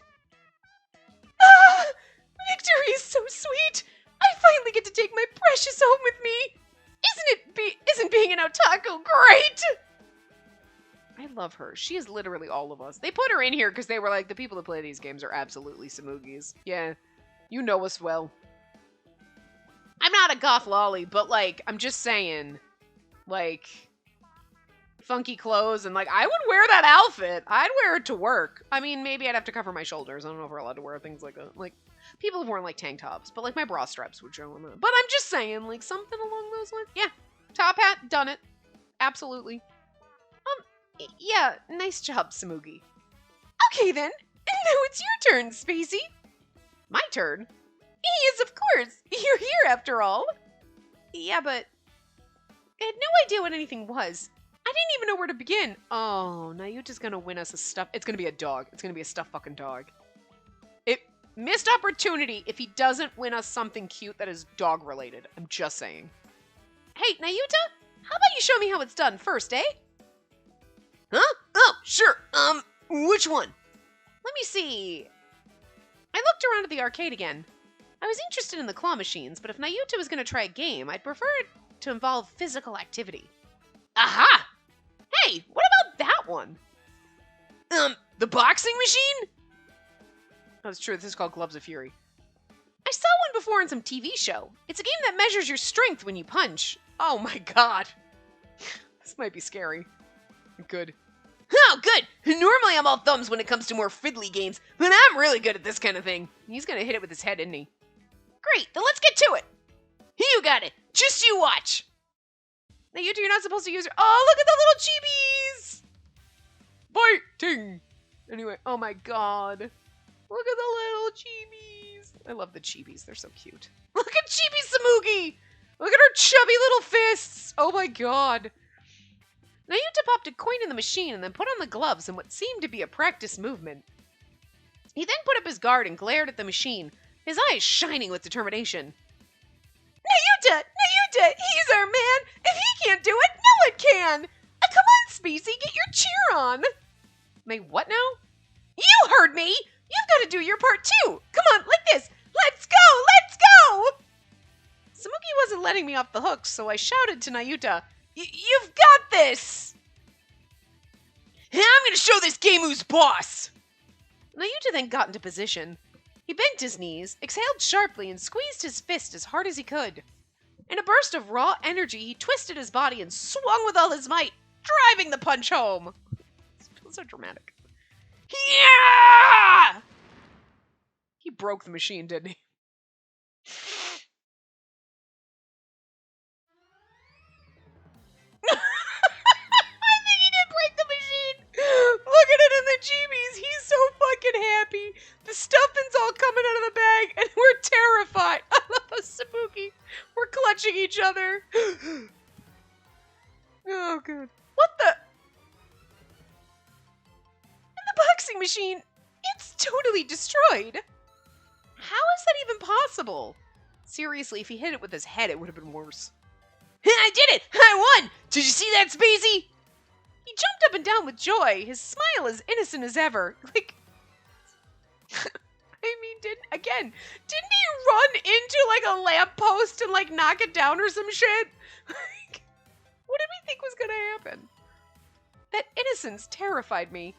Ah! Victory is so sweet! I finally get to take my precious home with me! Isn't being an otaku great? I love her. She is literally all of us. They put her in here because they were like, the people that play these games are absolutely Samugis. Yeah, you know us well. I'm not a goth lolly, but like, I'm just saying, like, funky clothes and like, I would wear that outfit. I'd wear it to work. I mean, maybe I'd have to cover my shoulders. I don't know if we're allowed to wear things like that. Like, people have worn like tank tops, but like my bra straps would show on that. But I'm just saying, like, something along those lines. Yeah, top hat, done it. Absolutely. Yeah, nice job, Samugi. Okay then, now it's your turn, Spacey. My turn? Yes, of course. You're here after all. Yeah, but I had no idea what anything was. I didn't even know where to begin. Oh, Nayuta's gonna win us a stuff. It's gonna be a dog. It's gonna be a stuffed fucking dog. Missed opportunity if he doesn't win us something cute that is dog related. I'm just saying. Hey, Nayuta, how about you show me how it's done first, eh? Huh? Oh, sure. Which one? Let me see. I looked around at the arcade again. I was interested in the claw machines, but if Nayuta was going to try a game, I'd prefer it to involve physical activity. Aha! Hey, what about that one? The boxing machine? That's true. This is called Gloves of Fury. I saw one before on some TV show. It's a game that measures your strength when you punch. Oh my god. This might be scary. Good. Oh, good. Normally I'm all thumbs when it comes to more fiddly games, but I'm really good at this kind of thing. He's gonna hit it with his head, isn't he? Great, then let's get to it. You got it. Just you watch. Now, you're not supposed to use your... Oh, look at the little chibis! Biting! Anyway, oh my god. Look at the little chibis. I love the chibis. They're so cute. Look at Chibi Samugi! Look at her chubby little fists! Oh my god. Nayuta popped a coin in the machine and then put on the gloves in what seemed to be a practice movement. He then put up his guard and glared at the machine, his eyes shining with determination. Nayuta, he's our man! If he can't do it, no one can! Come on, Spacey, get your cheer on! What now? You heard me! You've got to do your part too! Come on, like this! Let's go! Let's go! Samuki wasn't letting me off the hook, so I shouted to Nayuta, You've got this! I'm gonna show this game who's boss! Nayuta then got into position. He bent his knees, exhaled sharply, and squeezed his fist as hard as he could. In a burst of raw energy, he twisted his body and swung with all his might, driving the punch home. It feels so dramatic. Yeah! He broke the machine, didn't he? I think he did break the machine. Look at it in the jeebies. He's so fucking happy. The stuffing's all coming out of the bag, and we're terrified. I love us, Sabuki. We're clutching each other. Oh, good. What the? And the boxing machine, it's totally destroyed. How is that even possible? Seriously, if he hit it with his head, it would have been worse. I did it! I won! Did you see that, Spacey? He jumped up and down with joy, his smile as innocent as ever. Like, I mean, didn't he run into, like, a lamppost and, like, knock it down or some shit? Like, what did we think was gonna happen? That innocence terrified me.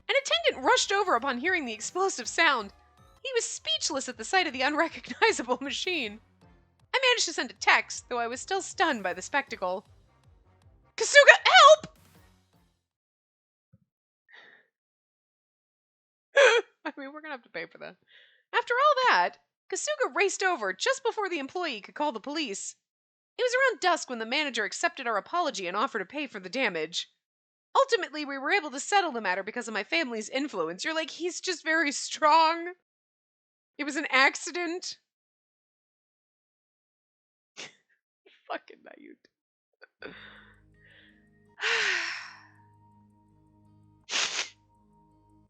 An attendant rushed over upon hearing the explosive sound. He was speechless at the sight of the unrecognizable machine. I managed to send a text, though I was still stunned by the spectacle. Kasuga, help! I mean, we're gonna have to pay for that. After all that, Kasuga raced over just before the employee could call the police. It was around dusk when the manager accepted our apology and offered to pay for the damage. Ultimately, we were able to settle the matter because of my family's influence. You're like, he's just very strong. It was an accident. Fucking Nayut.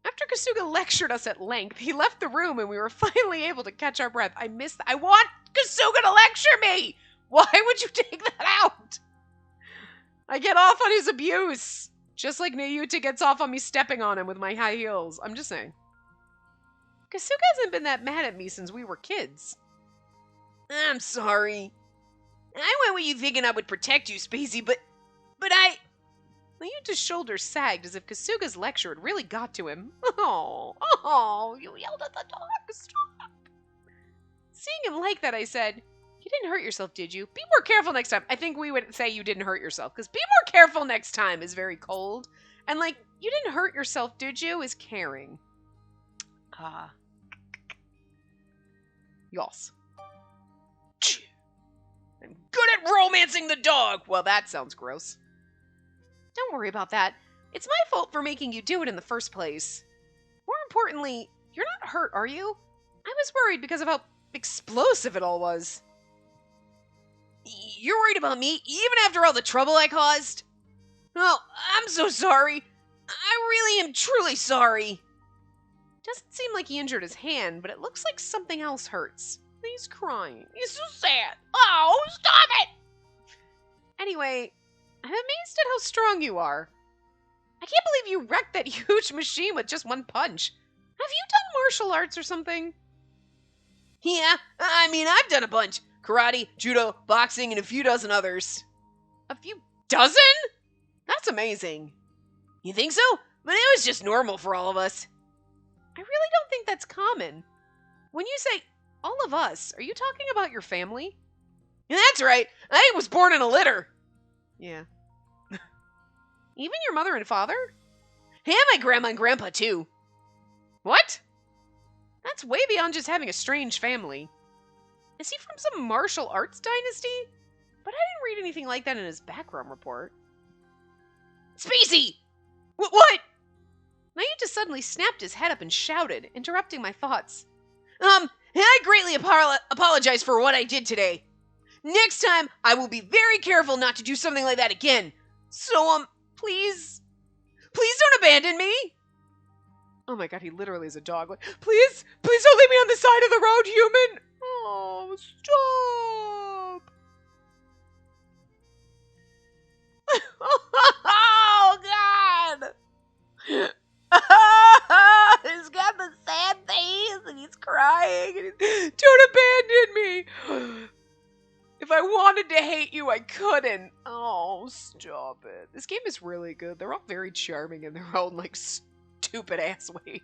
After Kasuga lectured us at length, he left the room and we were finally able to catch our breath. I want Kasuga to lecture me! Why would you take that out? I get off on his abuse. Just like Nayuta gets off on me stepping on him with my high heels. I'm just saying. Kasuga hasn't been that mad at me since we were kids. I'm sorry. I went with you thinking I would protect you, Spacey, but Nayuta's shoulders sagged as if Kasuga's lecture had really got to him. Oh, you yelled at the dog. Stop. Seeing him like that, I said, You didn't hurt yourself, did you? Be more careful next time. I think we would say you didn't hurt yourself, because be more careful next time is very cold. And like, you didn't hurt yourself, did you? Is caring. Yos. I'm good at romancing the dog. Well, that sounds gross. Don't worry about that. It's my fault for making you do it in the first place. More importantly, you're not hurt, are you? I was worried because of how explosive it all was. You're worried about me, even after all the trouble I caused? Oh, I'm so sorry. I really am truly sorry. Doesn't seem like he injured his hand, but it looks like something else hurts. He's crying. He's so sad. Oh, stop it! Anyway, I'm amazed at how strong you are. I can't believe you wrecked that huge machine with just one punch. Have you done martial arts or something? Yeah, I mean, I've done a bunch. Karate, judo, boxing, and a few dozen others. A few dozen? That's amazing. You think so? But it was just normal for all of us. I really don't think that's common. When you say all of us, are you talking about your family? That's right. I was born in a litter. Yeah. Even your mother and father? And my grandma and grandpa, too. What? That's way beyond just having a strange family. Is he from some martial arts dynasty? But I didn't read anything like that in his background report. Spacey! What? Nayuta suddenly snapped his head up and shouted, interrupting my thoughts. I greatly apologize for what I did today. Next time, I will be very careful not to do something like that again. So, please don't abandon me. Oh my god, he literally is a dog. Like, please, please don't leave me on the side of the road, human. Oh, stop. Oh god. He's got the sad face and he's crying. And don't abandon me. If I wanted to hate you, I couldn't. Oh, stop it. This game is really good. They're all very charming in their own, like, stupid ass ways.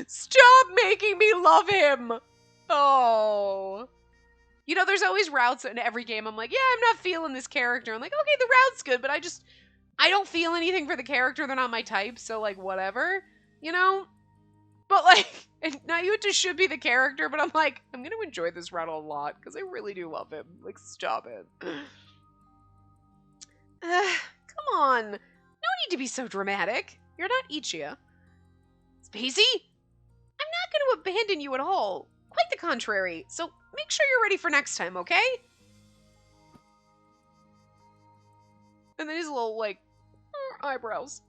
Stop making me love him. Oh. You know, there's always routes in every game. I'm like, yeah, I'm not feeling this character. I'm like, okay, the route's good, but I don't feel anything for the character. They're not my type, so, like, whatever. You know? But, like, and Nayuta should be the character, but I'm like, I'm going to enjoy this route a lot, because I really do love him. Like, stop it. Come on. No need to be so dramatic. You're not Ichiya. Spacey? I'm not going to abandon you at all. Quite the contrary. So make sure you're ready for next time, okay? And then his little, like, eyebrows.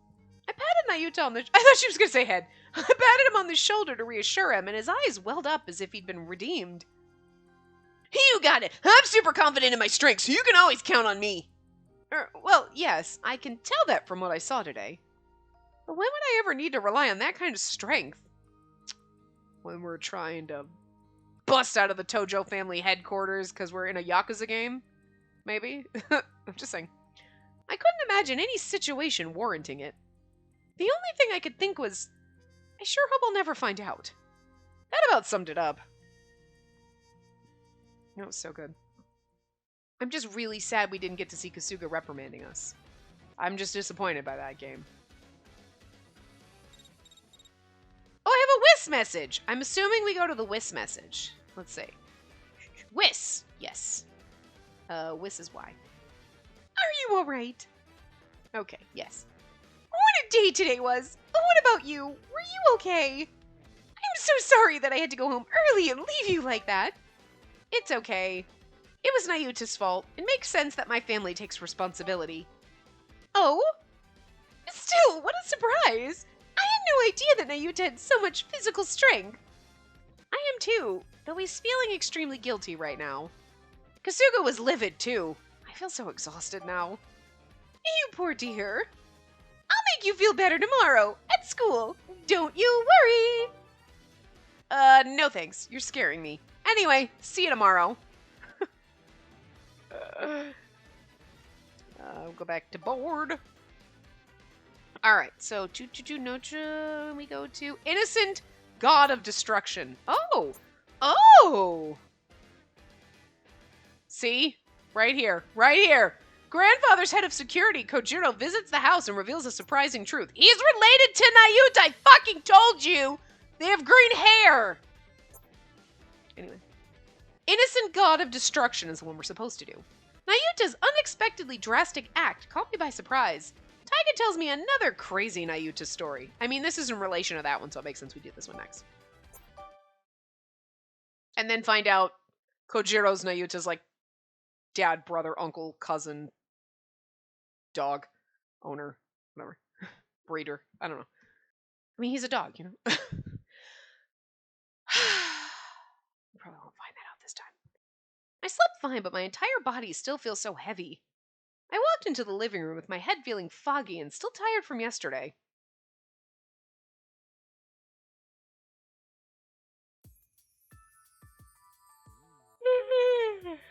I patted Nayuta on the... I thought she was going to say head. I patted him on the shoulder to reassure him, and his eyes welled up as if he'd been redeemed. You got it. I'm super confident in my strength, so you can always count on me. Well, yes, I can tell that from what I saw today. But when would I ever need to rely on that kind of strength? When we're trying to bust out of the Tojo family headquarters because we're in a Yakuza game? Maybe? I'm just saying. I couldn't imagine any situation warranting it. The only thing I could think was, I sure hope I'll never find out. That about summed it up. That was so good. I'm just really sad we didn't get to see Kasuga reprimanding us. I'm just disappointed by that game. Oh, I have a Whis message! I'm assuming we go to the Whis message. Let's see. Whis! Yes. Whis is why. Are you alright? Okay, yes. What a day today was! What about you? Were you okay? I'm so sorry that I had to go home early and leave you like that. It's okay. It was Nayuta's fault. It makes sense that my family takes responsibility. Oh? Still, what a surprise! I had no idea that Nayuta had so much physical strength. I am too, though he's feeling extremely guilty right now. Kasuga was livid too. I feel so exhausted now. You poor dear. I'll make you feel better tomorrow, at school. Don't you worry. No thanks. You're scaring me. Anyway, see you tomorrow. I'll go back to board. Alright, so Nocha, we go to Innocent God of Destruction. Oh! Oh! See? Right here. Right here. Grandfather's head of security, Kojiro, visits the house and reveals a surprising truth. He's related to Nayuta! I fucking told you! They have green hair! Anyway. Innocent God of Destruction is the one we're supposed to do. Nayuta's unexpectedly drastic act caught me by surprise. Taiga tells me another crazy Nayuta story. I mean, this is in relation to that one, so it makes sense we do this one next. And then find out Kojiro's Nayuta's like dad, brother, uncle, cousin, dog, owner, whatever, breeder. I don't know. I mean, he's a dog, you know? We probably won't find that out this time. I slept fine, but my entire body still feels so heavy. I walked into the living room with my head feeling foggy and still tired from yesterday.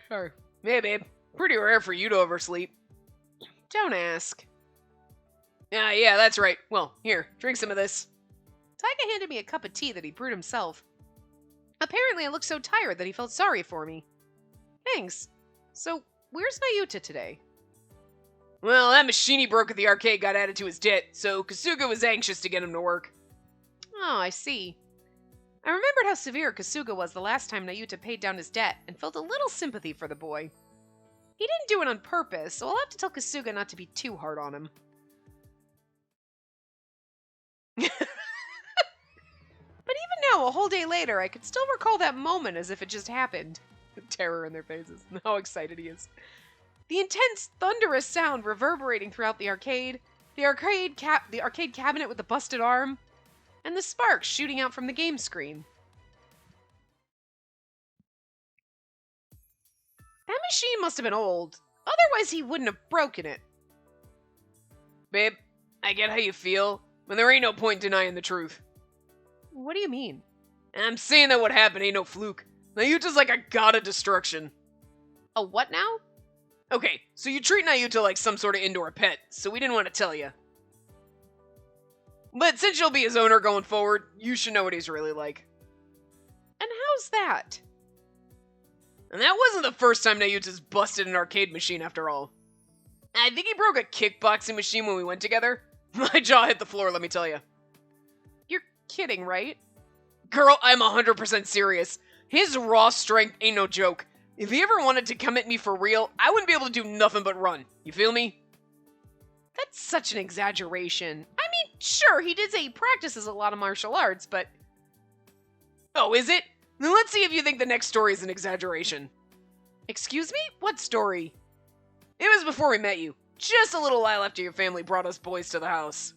Sorry. Hey, babe. Pretty rare for you to oversleep. Don't ask. Yeah, that's right. Well, here, drink some of this. Taiga handed me a cup of tea that he brewed himself. Apparently, I looked so tired that he felt sorry for me. Thanks. So, where's Nayuta today? Well, that machine he broke at the arcade got added to his debt, so Kasuga was anxious to get him to work. Oh, I see. I remembered how severe Kasuga was the last time Nayuta paid down his debt, and felt a little sympathy for the boy. He didn't do it on purpose, so I'll have to tell Kasuga not to be too hard on him. But even now, a whole day later, I could still recall that moment as if it just happened. The terror in their faces, and how excited he is. The intense, thunderous sound reverberating throughout the arcade, the arcade cabinet with the busted arm. and the sparks shooting out from the game screen. That machine must have been old. Otherwise, he wouldn't have broken it. Babe, I get how you feel, but there ain't no point denying the truth. What do you mean? I'm saying that what happened ain't no fluke. Nayuta's like a god of destruction. A what now? Okay, so you treat Nayuta like some sort of indoor pet, so we didn't want to tell you. But since you'll be his owner going forward, you should know what he's really like. And how's that? And that wasn't the first time Nayuta's busted an arcade machine after all. I think he broke a kickboxing machine when we went together. My jaw hit the floor, let me tell you. You're kidding, right? Girl, I'm 100% serious. His raw strength ain't no joke. If he ever wanted to come at me for real, I wouldn't be able to do nothing but run. You feel me? That's such an exaggeration. I mean, sure, he did say he practices a lot of martial arts, but... Oh, is it? Then let's see if you think the next story is an exaggeration. Excuse me? What story? It was before we met you. Just a little while after your family brought us boys to the house.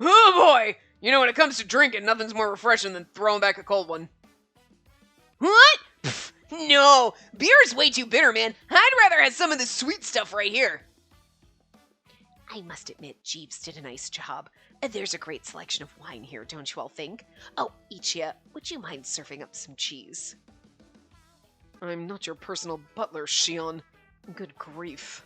Oh boy! You know, when it comes to drinking, nothing's more refreshing than throwing back a cold one. What? Pfft, no! Beer's way too bitter, man. I'd rather have some of this sweet stuff right here. I must admit, Jeeves did a nice job. There's a great selection of wine here, don't you all think? Oh, Ichia, would you mind serving up some cheese? I'm not your personal butler, Shion. Good grief.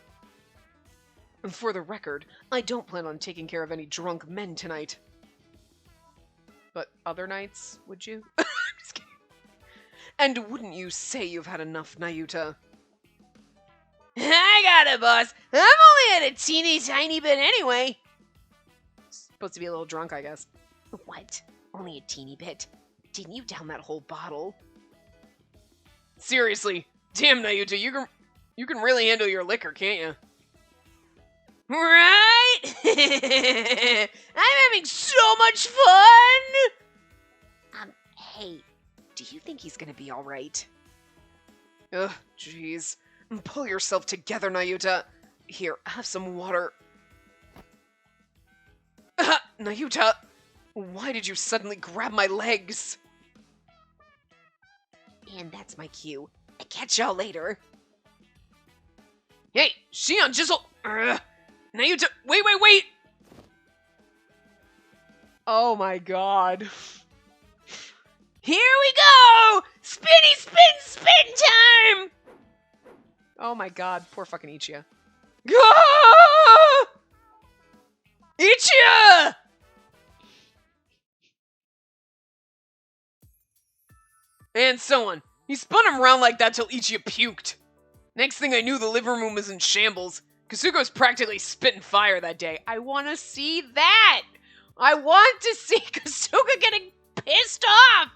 For the record, I don't plan on taking care of any drunk men tonight. But other nights, would you? I'm just kidding. And wouldn't you say you've had enough, Nayuta? I got it, boss. I've only had a teeny tiny bit anyway. Supposed to be a little drunk, I guess. What? Only a teeny bit? Didn't you down that whole bottle? Seriously, damn Nayuta, you can really handle your liquor, can't you? Right? I'm having so much fun! Hey, do you think he's gonna be alright? Ugh, jeez. Pull yourself together, Nayuta. Here, have some water. Nayuta, why did you suddenly grab my legs? And that's my cue. I catch y'all later. Hey, Shion, Jizzle! Nayuta, wait! Oh my god. Here we go! Spin time! Oh my god, poor fucking Ichia. Ah! Ichia! And so on. He spun him around like that till Ichia puked. Next thing I knew, the living room was in shambles. Kasuga was practically spitting fire that day. I want to see that! I want to see Kasuga getting pissed off!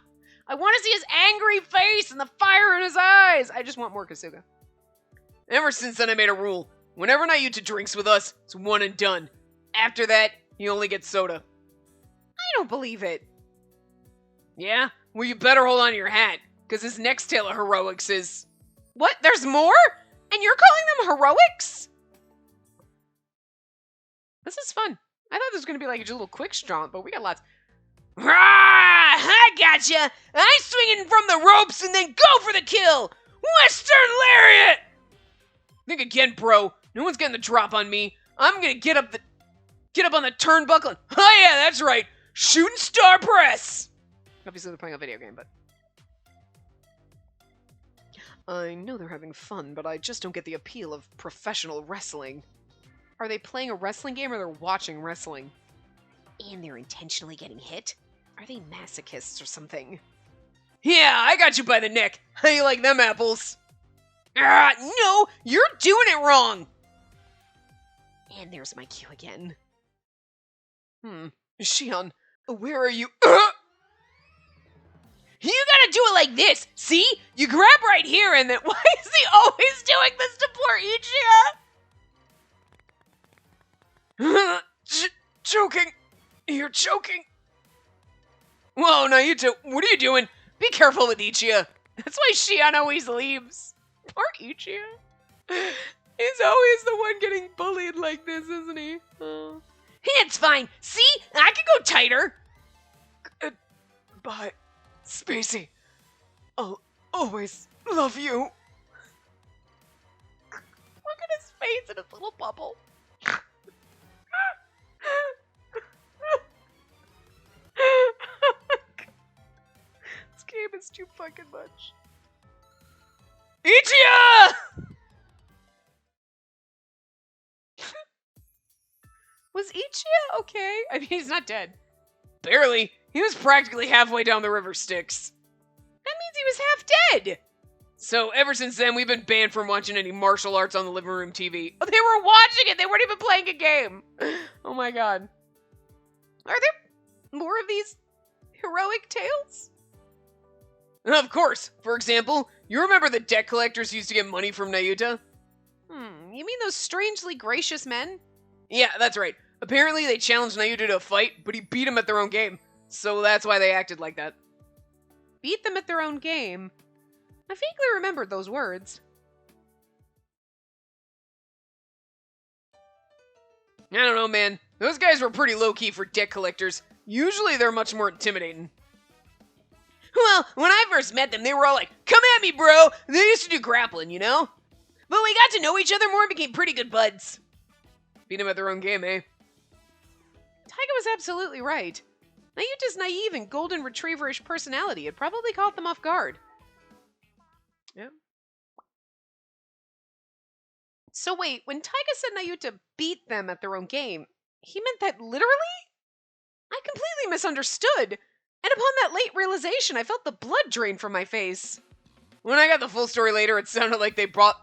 I want to see his angry face and the fire in his eyes! I just want more Kasuga. Ever since then, I made a rule. Whenever Nayuta drinks with us, it's one and done. After that, he only gets soda. I don't believe it. Yeah? Well, you better hold on to your hat, because his next tale of heroics is... What? There's more? And you're calling them heroics? This is fun. I thought this was going to be like a little quick jaunt, but we got lots. Rah! I gotcha! I swing in from the ropes and then go for the kill! Western Lariat! Think again, bro. No one's getting the drop on me. I'm gonna get up on the turnbuckle and, oh yeah, that's right, shooting star press! Obviously they're playing a video game, but... I know they're having fun, but I just don't get the appeal of professional wrestling. Are they playing a wrestling game or they're watching wrestling? And they're intentionally getting hit? Are they masochists or something? Yeah, I got you by the neck. How you like them apples? No, you're doing it wrong! And there's my cue again. Shion, where are you? You gotta do it like this, see? You grab right here and then... Why is he always doing this to poor Ichia? Choking. You're choking. Whoa, Nayuta, what are you doing? Be careful with Ichia. That's why Shion always leaves. Poor Ichia. He's always the one getting bullied like this, isn't he? Oh. It's fine. See? I can go tighter. Bye, Spacey. I'll always love you. Look at his face in his little bubble. This game is too fucking much. Ichiya! Was Ichiya okay? I mean, he's not dead. Barely. He was practically halfway down the river Styx. That means he was half dead. So ever since then, we've been banned from watching any martial arts on the living room TV. Oh, they were watching it. They weren't even playing a game. Oh my god. Are there more of these heroic tales? Of course. For example, you remember the debt collectors used to get money from Nayuta? You mean those strangely gracious men? Yeah, that's right. Apparently they challenged Nayuta to a fight, but he beat them at their own game. So that's why they acted like that. Beat them at their own game? I vaguely remembered those words. I don't know, man. Those guys were pretty low-key for debt collectors. Usually they're much more intimidating. Well, when I first met them, they were all like, "Come at me, bro!" They used to do grappling, you know? But we got to know each other more and became pretty good buds. Beat them at their own game, eh? Taiga was absolutely right. Nayuta's naive and golden retrieverish personality had probably caught them off guard. Yeah. So wait, when Taiga said Nayuta beat them at their own game, he meant that literally? I completely misunderstood. And upon that late realization, I felt the blood drain from my face. When I got the full story later, it sounded like they brought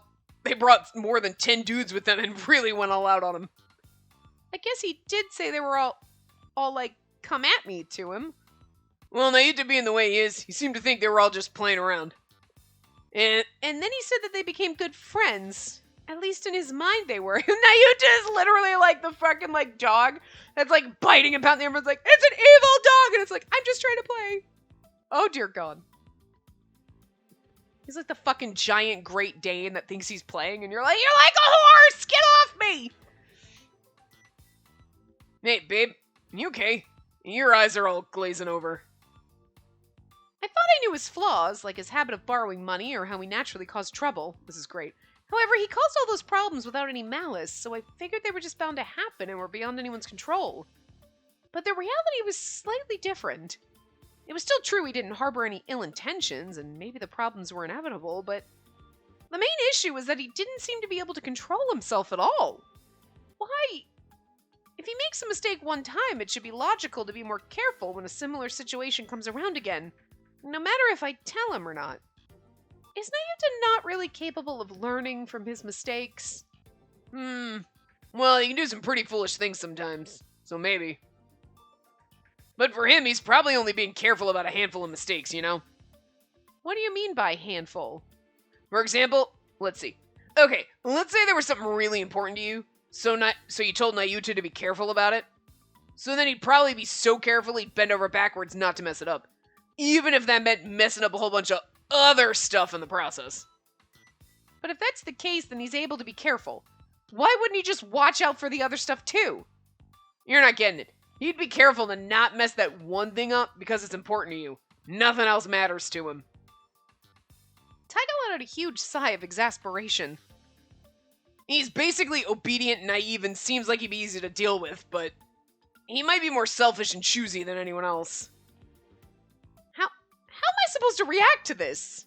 more than 10 dudes with them and really went all out on him. I guess he did say they were all like, "Come at me" to him. Well, Nayuta being the way he is, he seemed to think they were all just playing around. And then he said that they became good friends. At least in his mind they were. Nayuta is literally like the fucking like dog that's like biting and pounding. Everyone's like, "It's an evil dog!" And it's like, "I'm just trying to play." Oh dear God. He's like the fucking giant Great Dane that thinks he's playing, and you're like a horse! Get off me! Hey, babe, you okay? Your eyes are all glazing over. I thought I knew his flaws, like his habit of borrowing money or how he naturally caused trouble. This is great. However, he caused all those problems without any malice, so I figured they were just bound to happen and were beyond anyone's control. But the reality was slightly different. It was still true he didn't harbor any ill intentions, and maybe the problems were inevitable, but the main issue was that he didn't seem to be able to control himself at all. Why? If he makes a mistake one time, it should be logical to be more careful when a similar situation comes around again, no matter if I tell him or not. Is Nayuta not really capable of learning from his mistakes? Well, he can do some pretty foolish things sometimes, so maybe. But for him, he's probably only being careful about a handful of mistakes, you know? What do you mean by handful? For example, let's see. Okay, let's say there was something really important to you, so you told Nayuta to be careful about it. So then he'd probably be so careful he'd bend over backwards not to mess it up. Even if that meant messing up a whole bunch of other stuff in the process. But if that's the case, then he's able to be careful. Why wouldn't he just watch out for the other stuff too? You're not getting it. He'd be careful to not mess that one thing up because it's important to you. Nothing else matters to him. Taiga let out a huge sigh of exasperation. He's basically obedient, naive, and seems like he'd be easy to deal with, but he might be more selfish and choosy than anyone else. How am I supposed to react to this?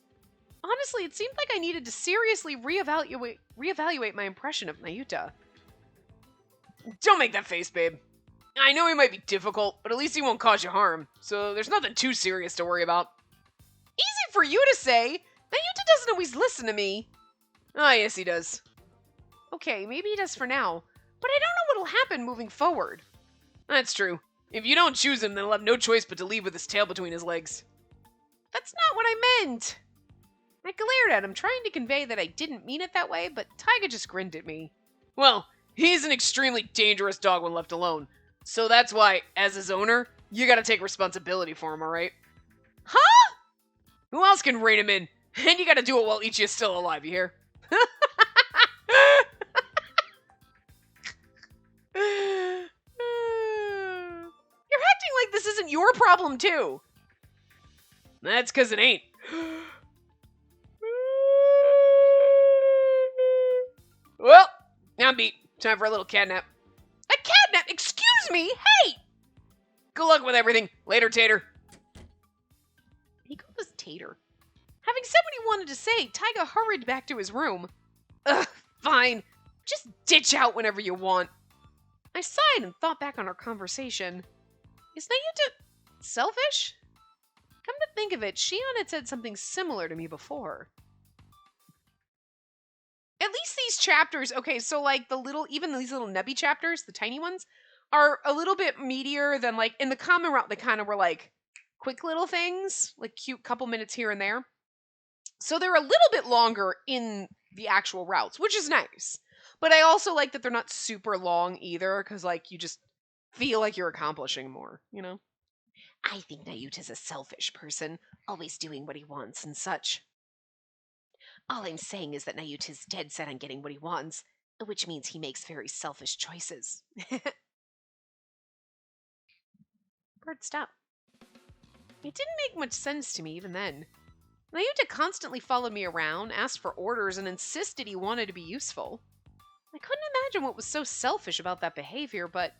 Honestly, it seemed like I needed to seriously reevaluate my impression of Nayuta. Don't make that face, babe. I know he might be difficult, but at least he won't cause you harm, so there's nothing too serious to worry about. Easy for you to say! Nayuta doesn't always listen to me. Ah, yes he does. Okay, maybe he does for now, but I don't know what'll happen moving forward. That's true. If you don't choose him, then he'll have no choice but to leave with his tail between his legs. That's not what I meant! I glared at him, trying to convey that I didn't mean it that way, but Taiga just grinned at me. Well, he's an extremely dangerous dog when left alone, so that's why, as his owner, you gotta take responsibility for him, alright? Huh? Who else can rein him in? And you gotta do it while Ichi's still alive, you hear? problem too. That's because it ain't. Well, I'm beat. Time for a little catnap. A catnap? Excuse me? Hey! Good luck with everything. Later, Tater. He called us Tater. Having said what he wanted to say, Tyga hurried back to his room. Ugh, fine. Just ditch out whenever you want. I sighed and thought back on our conversation. Is Nayuta selfish? Come to think of it, Shion had said something similar to me before. At least these chapters, okay, so like even these little Nebby chapters, the tiny ones, are a little bit meatier than like, in the common route, they kind of were like quick little things, like cute couple minutes here and there. So they're a little bit longer in the actual routes, which is nice. But I also like that they're not super long either, because like you just feel like you're accomplishing more, you know? I think Nayuta's a selfish person, always doing what he wants and such. All I'm saying is that Nayuta's dead set on getting what he wants, which means he makes very selfish choices. Bird, stop. It didn't make much sense to me even then. Nayuta constantly followed me around, asked for orders, and insisted he wanted to be useful. I couldn't imagine what was so selfish about that behavior, but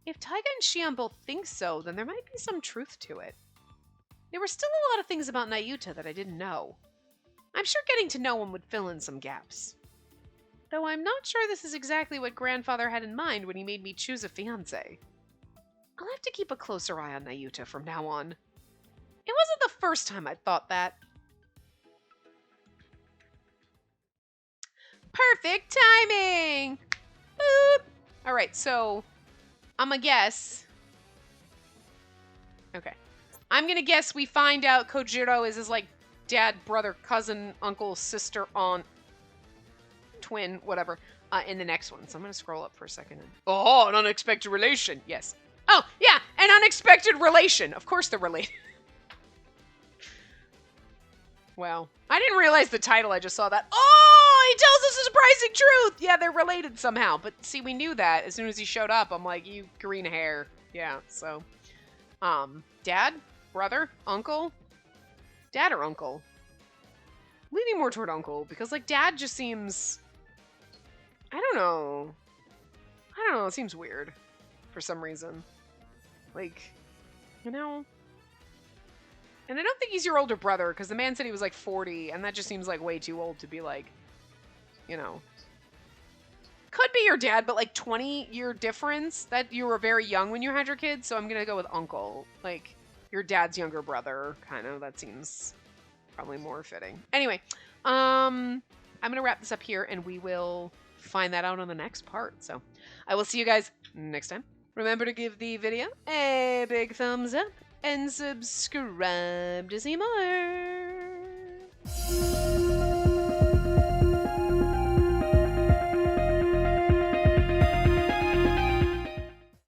if Taiga and Shion both think so, then there might be some truth to it. There were still a lot of things about Nayuta that I didn't know. I'm sure getting to know him would fill in some gaps. Though I'm not sure this is exactly what Grandfather had in mind when he made me choose a fiancé. I'll have to keep a closer eye on Nayuta from now on. It wasn't the first time I'd thought that. Perfect timing! Boop! Alright, so I'm guess. Okay. I'm gonna guess we find out Kojiro is his, like, dad, brother, cousin, uncle, sister, aunt, twin, whatever, in the next one. So I'm gonna scroll up for a second. Oh, an unexpected relation. Yes. Oh, yeah, an unexpected relation. Of course they're related. Wow. I didn't realize the title. I just saw that. Oh, he tells us a surprising truth. Yeah, they're related somehow. But see, we knew that as soon as he showed up. I'm like, you green hair. Yeah, so. Dad? Brother? Uncle? Dad or uncle? Leaning more toward uncle, because, like, dad just seems... I don't know. It seems weird. For some reason. Like, you know... And I don't think he's your older brother, because the man said he was like 40, and that just seems like way too old to be like, you know. Could be your dad, but like 20-year difference, that you were very young when you had your kids, so I'm going to go with uncle. Like, your dad's younger brother, kind of. That seems probably more fitting. Anyway, I'm going to wrap this up here, and we will find that out on the next part. So I will see you guys next time. Remember to give the video a big thumbs up. And subscribe to see more.